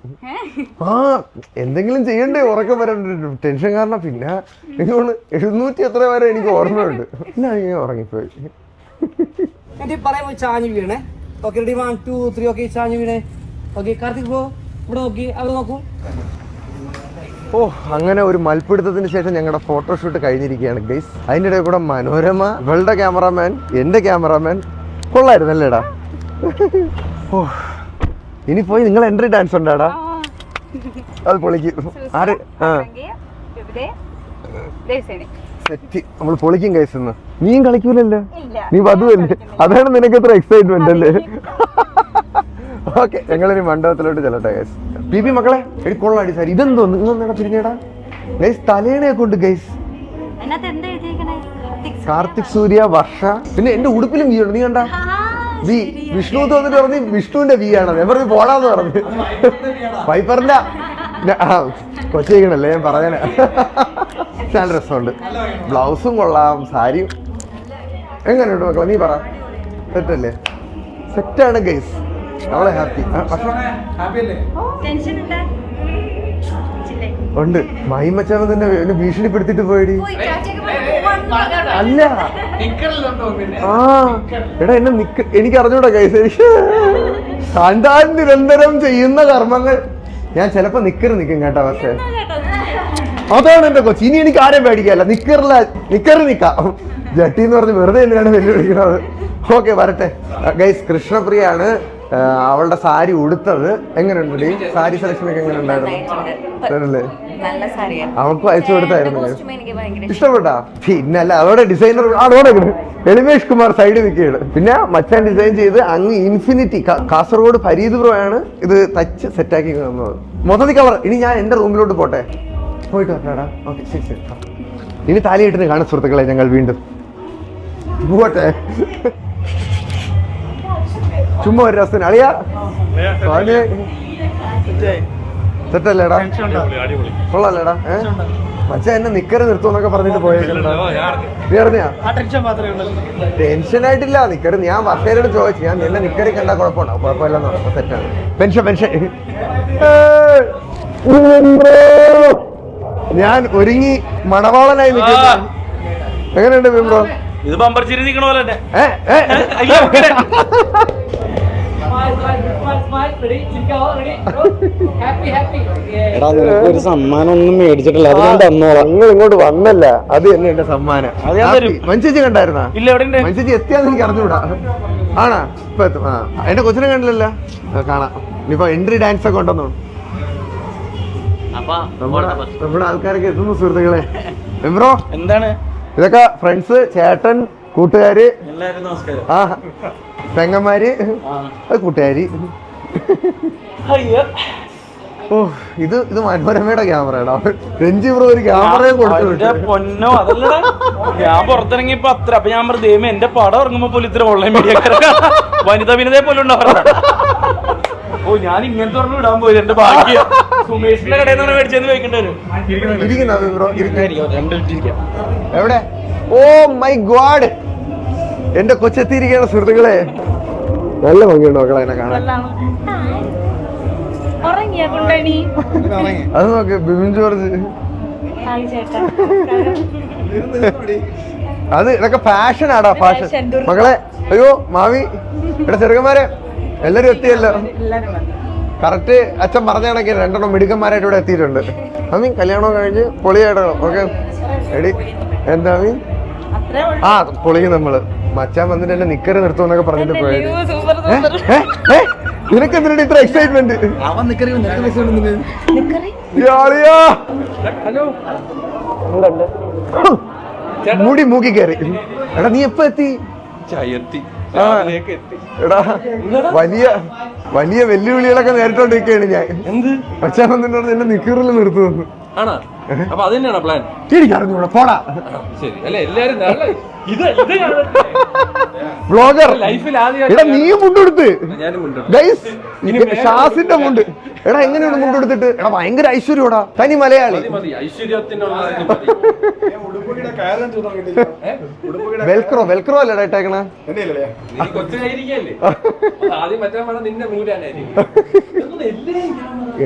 എന്തെങ്കിലും ചെയ്യണ്ടേ ഉറക്കം വരാൻ ടെൻഷൻ കാരണം. പിന്നെ എനിക്കൊന്ന് 700 എത്ര വരെ എനിക്ക് ഓർമ്മയുണ്ട്. പിന്നെ ഞാൻ ഉറങ്ങിപ്പോയി. ചാഞ്ഞു വീണേ. ഓക്കെ റെഡി 1 2 3 ഓക്കെ ചാഞ്ഞു വീണേ. ഓക്കെ കാർത്തിക് പോ ഇവിടെ നോക്കി അവിടെ നോക്കൂ. അങ്ങനെ ഒരു മൽപ്പിടുത്തത്തിന് ശേഷം ഞങ്ങളുടെ ഫോട്ടോഷൂട്ട് കഴിഞ്ഞിരിക്കുകയാണ് ഗൈസ്. അതിൻ്റെ ഇടയിൽ കൂടെ മനോരമ, ഇവളുടെ ക്യാമറാമാൻ, എൻ്റെ ക്യാമറാമാൻ കൊള്ളായിരുന്നല്ലേടാ. ഇനി പോയി നിങ്ങൾ എൻട്രി ഡാൻസ് ഉണ്ടാടാ, അത് പൊളിക്കും. ആര് സെറ്റ് നമ്മൾ പൊളിക്കും ഗൈസ്. ഇന്ന് നീയും കളിക്കൂലല്ലോ, നീ വധുവല്ലേ, അതാണ് നിനക്ക് ഇത്ര എക്സൈറ്റ്മെന്റ് അല്ലേ. ഓക്കെ ഞങ്ങളിനി മണ്ഡപത്തിലോട്ട് ചെല്ലട്ടെ ഗൈസ്. പി മക്കളെ എടി കൊള്ളാടി സാർ. ഇതെന്തോന്ന് ഇങ്ങനെ പിരിഞ്ഞേടാ ഗൈസ്, തലേണയെ കൊണ്ട് ഗൈസ്. കാർത്തിക്, സൂര്യ, വർഷ, പിന്നെ എന്റെ ഉടുപ്പിലും വി ഉണ്ട്. നീ കണ്ട വി വിഷ്ണു തോന്നിട്ട് പറഞ്ഞ് വിഷ്ണുവിന്റെ വി ആണ്. ഞാൻ പറഞ്ഞു പോടാന്ന് പറഞ്ഞു. വൈപ്പറിന്റെ കൊച്ചേക്കണല്ലേ ഞാൻ പറഞ്ഞേ. നല്ല രസമുണ്ട്. ബ്ലൗസും കൊള്ളാം, സാരിയും. എങ്ങനെയുണ്ട് മക്കളെ നീ പറ? സെറ്റല്ലേ? സെറ്റാണ് ഗൈസ്, അവളെ ഹാപ്പി. ഉണ്ട്. മഹിമച്ചാമ തന്നെ ഭീഷണിപ്പെടുത്തിട്ട് പോയടി. അല്ല എടാ എന്നെ എനിക്ക് അറിഞ്ഞൂടാ ഗൈസ്. കണ്ടാൽ നിരന്തരം ചെയ്യുന്ന കർമ്മങ്ങൾ. ഞാൻ ചിലപ്പോ നിക്കും കേട്ടോ. പക്ഷെ അതാണ് എന്റെ കൊച്ചി. ഇനി എനിക്ക് ആരെയും പേടിക്കല്ല. നിക്കറ് നിക്കാം. ജട്ടി എന്ന് പറഞ്ഞ് വെറുതെ തന്നെയാണ് വെല്ലുവിളിക്കുന്നത്. ഓക്കെ വരട്ടെ ഗൈസ്. കൃഷ്ണപ്രിയാണ് അവളുടെ സാരി ഉടുത്തത്. എങ്ങനെയുണ്ട് സാരി സെലക്ഷൻ ഒക്കെ എങ്ങനെ ഉണ്ടായിരുന്നു? അവൾക്ക് അയച്ചു കൊടുത്തായിരുന്നു. ഇഷ്ടപ്പെട്ടാ? പിന്നല്ല അതോടെ ഡിസൈനർ അതോടെ എളിമേഷ് കുമാർ സൈഡിൽ നിൽക്കുകയാണ്. പിന്നെ മച്ചാൻ ഡിസൈൻ ചെയ്ത് അങ്ങ് ഇൻഫിനിറ്റി കാസർഗോഡ് ഫരീദ് ബ്രോ ആണ് ഇത് തച്ച് സെറ്റാക്കി തന്നത്. മൊത്തത്തിൽ കവർ. ഇനി ഞാൻ എന്റെ റൂമിലോട്ട് പോട്ടെ. പോയിട്ട് വരാടാ. ഓക്കെ ശരി ശരി. ഇനി താലിയിട്ടിന് കാണും സുഹൃത്തുക്കളെ ഞങ്ങൾ വീണ്ടും പോട്ടെ. ചുമ്മാ ഒരു രസം അളിയാ സെറ്റല്ലേടാ? കൊള്ളാല്ലേടാ? മച്ചാ എന്നെ നിക്കറ് നിർത്തുമെന്നൊക്കെ പറഞ്ഞിട്ട് പോയേക്കണ്ടാ. നീ അറിഞ്ഞാ? ടെൻഷനായിട്ടില്ല. നിക്കറ് ഞാൻ വർഷയോട് ചോദിച്ചു. ഞാൻ എന്നെ നിക്കറി കണ്ടാ കുഴപ്പമുണ്ടോ? കുഴപ്പമില്ലെന്ന് പറഞ്ഞു. സെറ്റാണ്. പെൻഷൻ ഞാൻ ഒരുങ്ങി മണവാളനായി നിൽക്കുന്നു. എങ്ങനെയുണ്ട് ബിംബ്രോ? ഇത് ബമ്പർ ചിരി നിൽക്കണ പോലെ തന്നെ. എടാ നിനക്ക് ഒരു സമ്മാനം ഒന്നും മേടിച്ചിട്ടില്ല, അത് ഞാൻ തന്നോളാം. നിങ്ങൾ ഇങ്ങോട്ട് വന്നല്ല, അത് തന്നെ എന്റെ സമ്മാനം. മനുഷ്യച്ചി കണ്ടായിരുന്നാ? മനുഷ്യച്ചി എത്തിയാന്ന് എനിക്ക് അറിഞ്ഞൂടാ. ആണാ? ഇപ്പൊ എത്തും. എന്റെ കൊച്ചിനെ കണ്ടില്ലല്ലോ. കാണാം. ഇനിയിപ്പോ എൻട്രി ഡാൻസ് ഒക്കെ ഉണ്ടെന്നോ നമ്മുടെ ആൾക്കാരൊക്കെ എത്തുന്നു സുഹൃത്തുക്കളെ. ബ്രോ എന്താണ് ഇതൊക്കെ? ഫ്രണ്ട്സ്, ചേട്ടൻ, കൂട്ടുകാര്, എല്ലാവരും നമസ്കാരം. പെങ്ങന്മാര്, കൂട്ടുകാരി. ഇത് മനോരമയുടെ ക്യാമറയാണോ? രഞ്ജി ബ്രോ ഒരു ക്യാമറയും കൊടുത്തു. പൊന്നോ അതല്ലടാ, ഞാൻ പുറത്തിറങ്ങിയപ്പോ അത്ര. അപ്പൊ ഞാൻ പറഞ്ഞു ദൈവമേ എന്റെ പടം ഇറങ്ങുമ്പോ പോലും ഇത്ര ഓൺലൈൻ മീഡിയക്കാരൊക്കെ വനിതാ വിനതയെ പോലും ഉണ്ടാവാ. ഞാൻ ഇങ്ങനത്തെ പറഞ്ഞു വിടാൻ പോയി. എന്റെ ഭാഗ്യം സുമേഷിന്റെ കടയിൽ നിന്ന് മേടിച്ചെന്ന് ചോദിക്കേണ്ടി വരും. എവിടെ? ഓ മൈ ഗോഡ്, എന്റെ കൊച്ചെത്തിയിരിക്കുകയാണ് സുഹൃത്തുക്കളെ. നല്ല ഭംഗിയുണ്ട് മക്കളെ എന്നെ കാണാൻ. അത് നോക്ക് ബിബിൻ ജോർജ്. അത് ഇതൊക്കെ ഫാഷൻ ആടാ, ഫാഷൻ മക്കളെ. അയ്യോ മാവി, ഇവിടെ ചെറുക്കന്മാരെ എല്ലാരും എത്തിയല്ലോ. കറക്റ്റ് അച്ഛൻ പറഞ്ഞ കണക്ക് 2 മിടുക്കന്മാരായിട്ട് ഇവിടെ എത്തിയിട്ടുണ്ട്. അമ്മീ കല്യാണം കഴിഞ്ഞ് പൊളിയായിട്ടോ. ഓക്കെ എടി എന്താ മീ? പൊളിക്കും നമ്മള്. മച്ചാൻ വന്നിട്ട് എന്നെ നിക്കറ് നിർത്തുമെന്നൊക്കെ പറഞ്ഞിട്ട് പോയത്. നിനക്ക് എന്തിനാണ് ഇത്ര എക്സൈറ്റ്മെന്റ്? മുടി മൂക്കി കയറി. എടാ നീ എപ്പ എത്തി? എടാ വലിയ വലിയ വെല്ലുവിളികളൊക്കെ നേരിട്ടോണ്ടിരിക്കുകയാണ് ഞാൻ. എന്ത് അച്ഛൻ വന്നിട്ട് എന്നെ നിക്കറിൽ നിർത്തുന്നു. അപ്പൊ അത് തന്നെയാണോ പ്ലാൻ? എനിക്കറിഞ്ഞൂടാ, പോടാ. ശരി അല്ലെ എല്ലാരും വ്ളോഗർ ലൈഫിൽ എടാ നീയും മുണ്ടെടുത്ത് ഞാനും ഗൈസ്, ഷാസിന്റെ മുണ്ട്. എടാ എങ്ങനെയാണ് മുണ്ടെടുത്തിട്ട്? എടാ ഭയങ്കര ഐശ്വര്യോടാ, തനി മലയാളി. വെൽക്രോ വെൽക്രോ അല്ലേടാ ഇട്ടേക്കണ?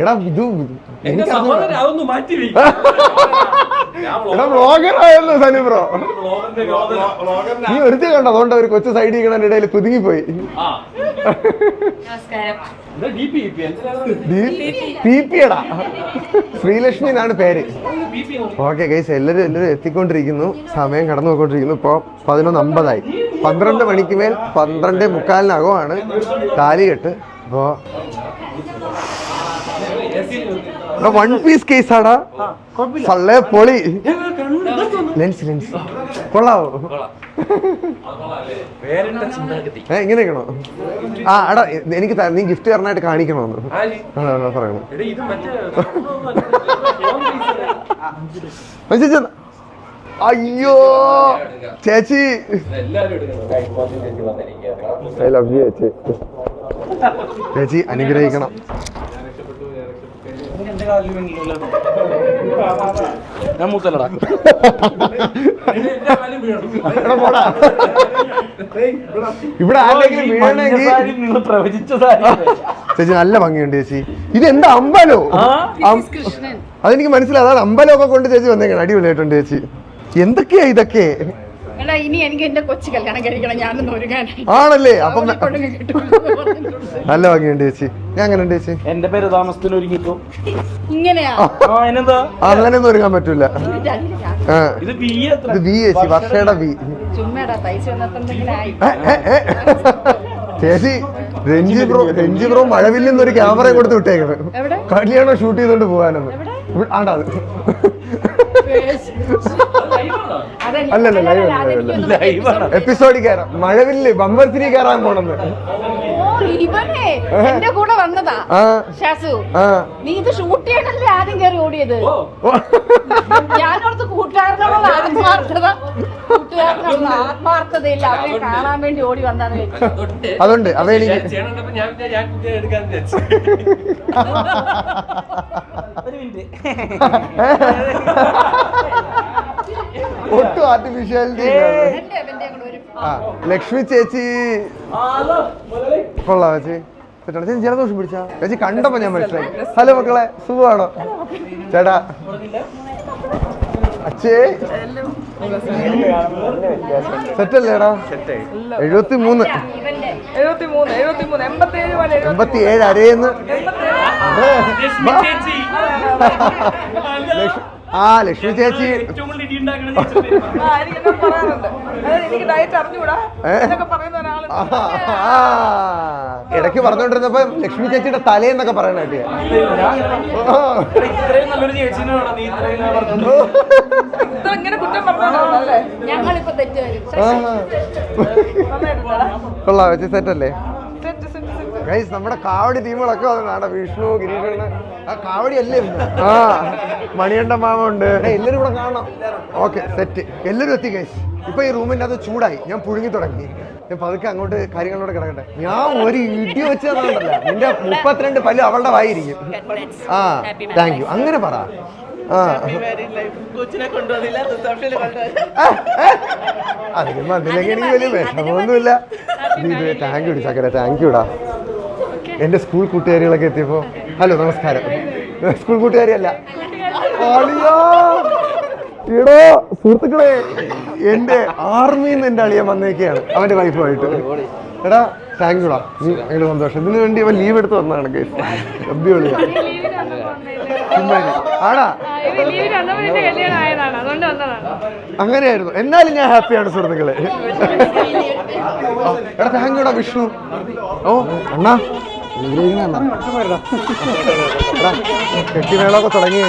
എടാ ഇത് എടാ വ്ളോഗർ ആയല്ലോ സനി ബ്രോ. നീ ഒരുത്തി കണ്ടോ? അതുകൊണ്ട് ഒരു കൊച്ചു സൈഡിൽ ഇരിക്കണ ഇടയിൽ കുതുങ്ങിപ്പോയി. ടാ ശ്രീലക്ഷ്മി എന്നാണ് പേര്. ഓക്കെ ഗൈസ്, എല്ലാരും എത്തിക്കൊണ്ടിരിക്കുന്നു. സമയം കടന്നു പോയിക്കൊണ്ടിരിക്കുന്നു. ഇപ്പൊ 11:50 12 മണിക്ക് മേൽ 12:45 താലികെട്ട്. അപ്പോ വൺ പീസ് കേസാടാ. സള്ളേ പൊളി. ലെൻസ് ലെൻസ് കൊള്ളാവോ? എങ്ങനെയാണോ? ആ എടാ എനിക്ക് നീ ഗിഫ്റ്റ് തരണായിട്ട് കാണിക്കണമെന്ന് പറയണം. അയ്യോ ചേച്ചി, ഐ ലവ് യു ചേച്ചി. ചേച്ചി അനുഗ്രഹിക്കണം. ഞാൻ മൂത്തല്ലടാ. ഇവിടെ ആരെങ്കിലും വീണെങ്കിൽ ചേച്ചി നല്ല ഭംഗിയുണ്ട് ചേച്ചി. ഇത് എന്താ അമ്പലോ? അതെനിക്ക് മനസ്സിലായി. അതാണ് അമ്പലമൊക്കെ കൊണ്ട് ചേച്ചി വന്നേക്കണം. അടിപൊളിയായിട്ടുണ്ട് ചേച്ചി. എന്തൊക്കെയാ ഇതൊക്കെ? ഇനി എനിക്ക് എന്റെ കൊച്ചു കല്യാണം കഴിക്കണം, ഞാനൊന്നും ഒരുങ്ങാനായി. ആണല്ലേ? അപ്പം നല്ല ഭംഗിയുണ്ട് ചേച്ചി. ഞാൻ അങ്ങനെ ഉണ്ട് ചേച്ചി? എന്റെ പേര് താമസത്തിന് ഒരുങ്ങിപ്പോ ഇങ്ങനെയാ? അങ്ങനെയൊന്നും ഒരുങ്ങാൻ പറ്റൂല. ഇത് വി ചേച്ചി, വർഷയുടെ വി. ചുമ്മാടാ പൈസ ചേച്ചി രഞ്ജി ബ്രോ മഴവില്ലെന്നൊരു ക്യാമറ കൊടുത്ത് വിട്ടേക്കണം. കല്യാണം ഷൂട്ട് ചെയ്തോണ്ട് പോവാനൊന്ന്. ആണ്ടാ അല്ലല്ല ലൈവ് എപ്പിസോഡിൽ കയറാം. മഴവില്ല് ബമ്പർത്തിരി കയറാൻ പോണെന്ന്. എന്റെ കൂടെ വന്നതാ ഷാസു. നീ ഇത് ഷൂട്ട് ചെയ്യാനല്ലേ ആദ്യം കയറി ഓടിയത്? ഞാനോടത്ത് കൂട്ടുകാരനോട് ആത്മാർത്ഥതയില്ല, അവരെ കാണാൻ വേണ്ടി ഓടി വന്നാണ്. അതുകൊണ്ട് അവ എനിക്ക് ഒട്ടും ആർട്ടിഫിഷ്യാലിറ്റി. ലക്ഷ്മി ചേച്ചി കൊള്ളാം ചേച്ചി. ചേച്ചി ജലദോഷം പിടിച്ചാ? ചേച്ചി കണ്ടപ്പോ ഞാൻ മനസ്സിലായി. ഹലോ മക്കളെ, സുഖമാണോ? ചേട്ടാ അച്ഛേ സെറ്റല്ലേടാ? 73 87 അരേന്ന്. ആ ലക്ഷ്മി ചേച്ചി ഇടയ്ക്ക് പറഞ്ഞോണ്ടിരുന്നപ്പോ ലക്ഷ്മി ചേച്ചിയുടെ തലേന്നൊക്കെ പറയണ കേട്ടിയ. കൊള്ളാം ചേച്ചി, സെറ്റല്ലേ? ഗൈസ് നമ്മുടെ കാവടി ടീമുകളൊക്കെ വന്നതാണ്. വിഷ്ണു, ഗിരീഷ്, ആ കാവടി അല്ലേ? ആ മണിയണ്ട മാമ ഉണ്ട്. എല്ലാരും ഇവിടെ കാണണം. ഓക്കെ സെറ്റ്, എല്ലാരും എത്തി ഗൈസ്. ഇപ്പൊ ഈ റൂമിന്റെ അത് ചൂടായി, ഞാൻ പുഴുങ്ങി തുടങ്ങി. ഞാൻ പതുക്കെ അങ്ങോട്ട് കാര്യങ്ങളോട് കിടക്കട്ടെ. ഞാൻ ഒരു ഇടി വെച്ച് തന്നിട്ടല്ല, നിന്റെ 32 പല്ല് അവളുടെ വായിരിക്കും. ആ താങ്ക് യു, അങ്ങനെ പറ. അതിന് അതിലേക്ക് എനിക്ക് വലിയ വിഷമമൊന്നുമില്ല. താങ്ക് യു ചക്കര, താങ്ക് യുടാ. എന്റെ സ്കൂൾ കൂട്ടുകാരികളൊക്കെ എത്തിയപ്പോ ഹലോ നമസ്കാരം. സ്കൂൾ കൂട്ടുകാരിയല്ല, എടോ സുഹൃത്തുക്കളെ, എന്റെ ആർമിന്ന് എന്റെ അളിയൻ വന്നേക്കാണ് അവന്റെ വൈഫുമായിട്ട്. എടാ താങ്ക് യുടാ, നീ ഭയങ്കര സന്തോഷം. ഇതിനു വേണ്ടി അവൻ ലീവ് എടുത്ത് വന്നതാണ് ഗൈസ്. അടിപൊളിയാ ആടാ, അങ്ങനെയായിരുന്നു. എന്നാലും ഞാൻ ഹാപ്പിയാണ് സുഹൃത്തുക്കളെ. എടാ താങ്ക് യുടാ വിഷ്ണു. ഓ അണ്ണാ കെട്ടിമേളൊക്കെ തുടങ്ങി.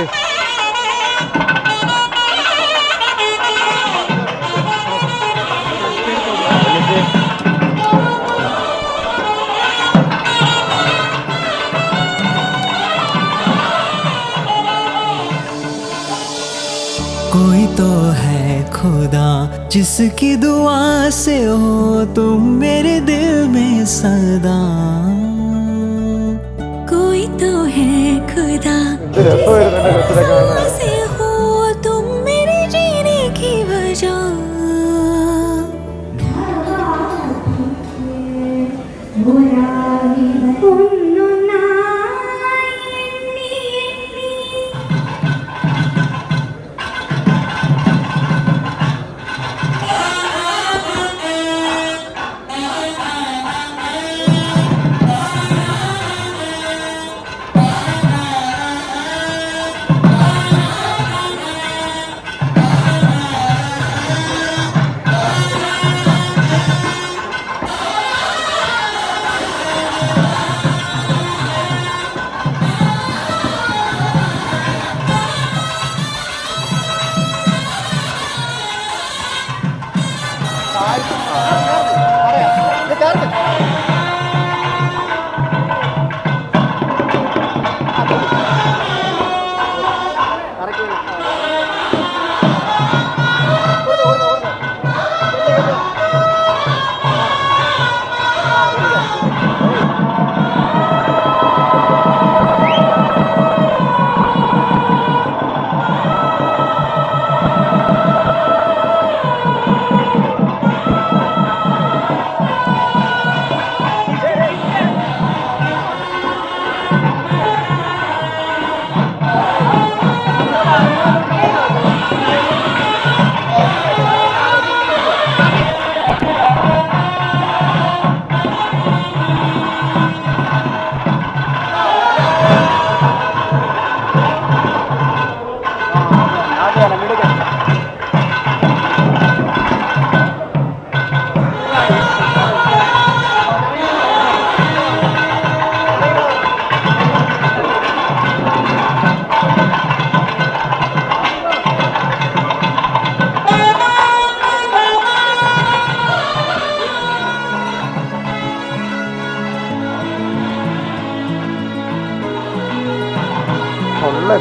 कोई तो है खुदा जिसकी दुआ से हो तुम मेरे दिल में सदा. कोई तो है खुदा जिसकी दुआ से हो तुम मेरे जीने की वजह.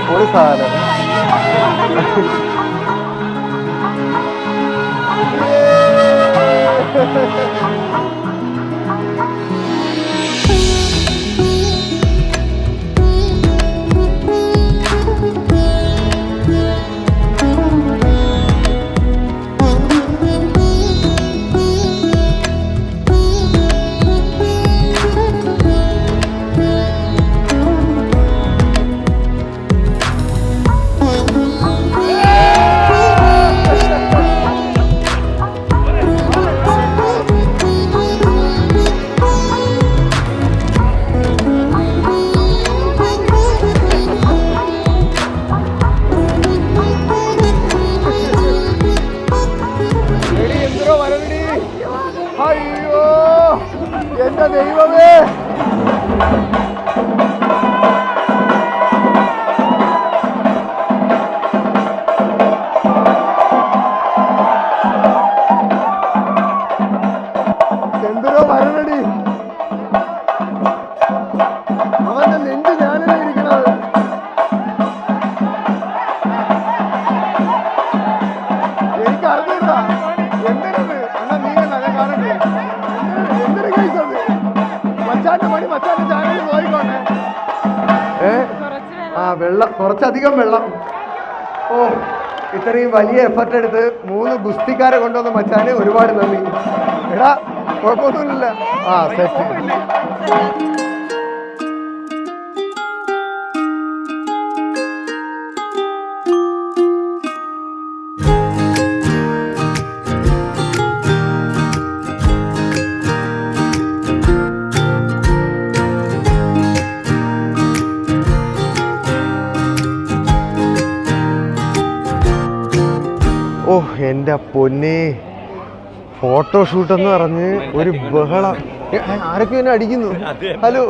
പൊളി സാധനം. അയ്യോ എന്റെ ദൈവമേ, എന്തിനോ വരണടി. അവന്റെ നെഞ്ച് ഞാനല്ലേ ഇരിക്കണത്. എനിക്ക് അറിഞ്ഞൂടാ എന്തിനത്. എന്നാ നീ ഞാൻ കാണട്ടെ. എന്തൊരു കേസത്. മച്ചാന്റെ പണി മച്ചാന്റെ ചാനലിൽ നോയിക്കോട്ടെ. ആ വെള്ളം, കുറച്ചധികം വെള്ളം. ഓ, ഇത്രയും വലിയ എഫർട്ട് എടുത്ത് 3 ഗുസ്തിക്കാരെ കൊണ്ടുവന്ന മച്ചാന് ഒരുപാട് നന്ദി. എടാ കുഴപ്പമൊന്നുമില്ല. ആ സെറ്റ്. ഓ എൻ്റെ പൊന്നേ, ഫോട്ടോഷൂട്ടെന്ന് പറഞ്ഞ് ഒരു ബഹളം. ആരൊക്കെ എന്നെ അടിക്കുന്നു. ഹലോ.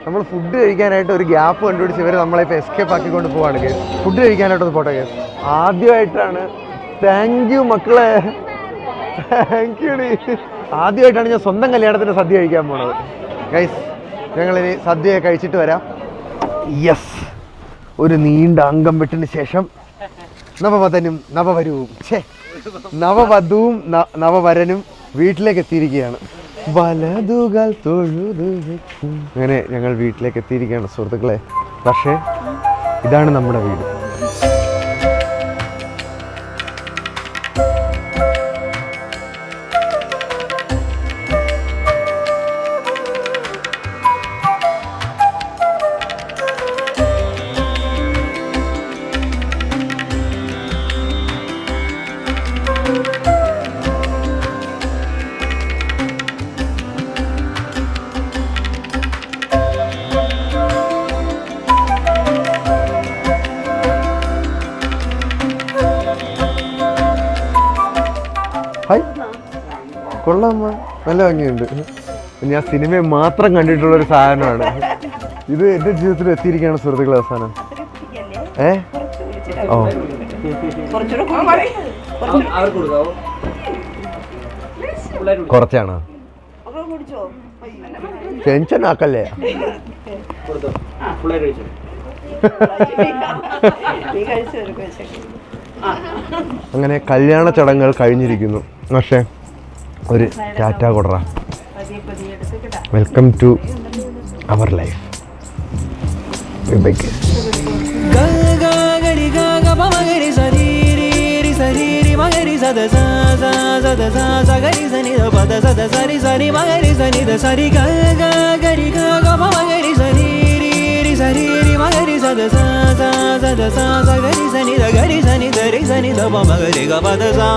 നമ്മൾ ഫുഡ് കഴിക്കാനായിട്ട് ഒരു ഗ്യാപ്പ് കണ്ടുപിടിച്ച് ഇവർ നമ്മളിപ്പോൾ എസ്കേപ്പ് ആക്കിക്കൊണ്ട് പോവാണ് കേസ്. ഫുഡ് കഴിക്കാനായിട്ടൊന്ന് പോട്ടെ കേസ്. ആദ്യമായിട്ടാണ്. താങ്ക് യു മക്കളെ, താങ്ക് യു. ആദ്യമായിട്ടാണ് ഞാൻ സ്വന്തം കല്യാണത്തിന് സദ്യ കഴിക്കാൻ പോണത് ഗൈസ്. ഞങ്ങളിനി സദ്യ കഴിച്ചിട്ട് വരാം. യെസ്, ഒരു നീണ്ട അംഗം വെട്ടിന് ശേഷം നവവധനും നവവരവും നവവധുവും നവവരനും വീട്ടിലേക്ക് എത്തിയിരിക്കുകയാണ്. വലതുകൾ തൊഴുതു വെക്കും. അങ്ങനെ ഞങ്ങൾ വീട്ടിലേക്ക് എത്തിയിരിക്കുകയാണ് സുഹൃത്തുക്കളെ. പക്ഷേ ഇതാണ് നമ്മുടെ വീട്. ഹായ്, കൊള്ളാമ്മ, നല്ല ഭംഗിയുണ്ട്. ഞാൻ സിനിമയെ മാത്രം കണ്ടിട്ടുള്ളൊരു സാധനമാണ് ഇത്. എൻ്റെ ജീവിതത്തിൽ എത്തിയിരിക്കുകയാണ് സുഹൃത്തുക്കളെ അവസാനം. ഓ, കുറച്ചാണോ? ടെൻഷൻ ആക്കല്ലേ. അങ്ങനെ കല്യാണ ചടങ്ങുകൾ കഴിഞ്ഞിരിക്കുന്നു. പക്ഷേ ഒരു ടാറ്റ കൊടറ. Welcome to our life. Sari magari sada sa sa sada sa sa gari sani da gari sani da re sani da pa magari ga pa da sa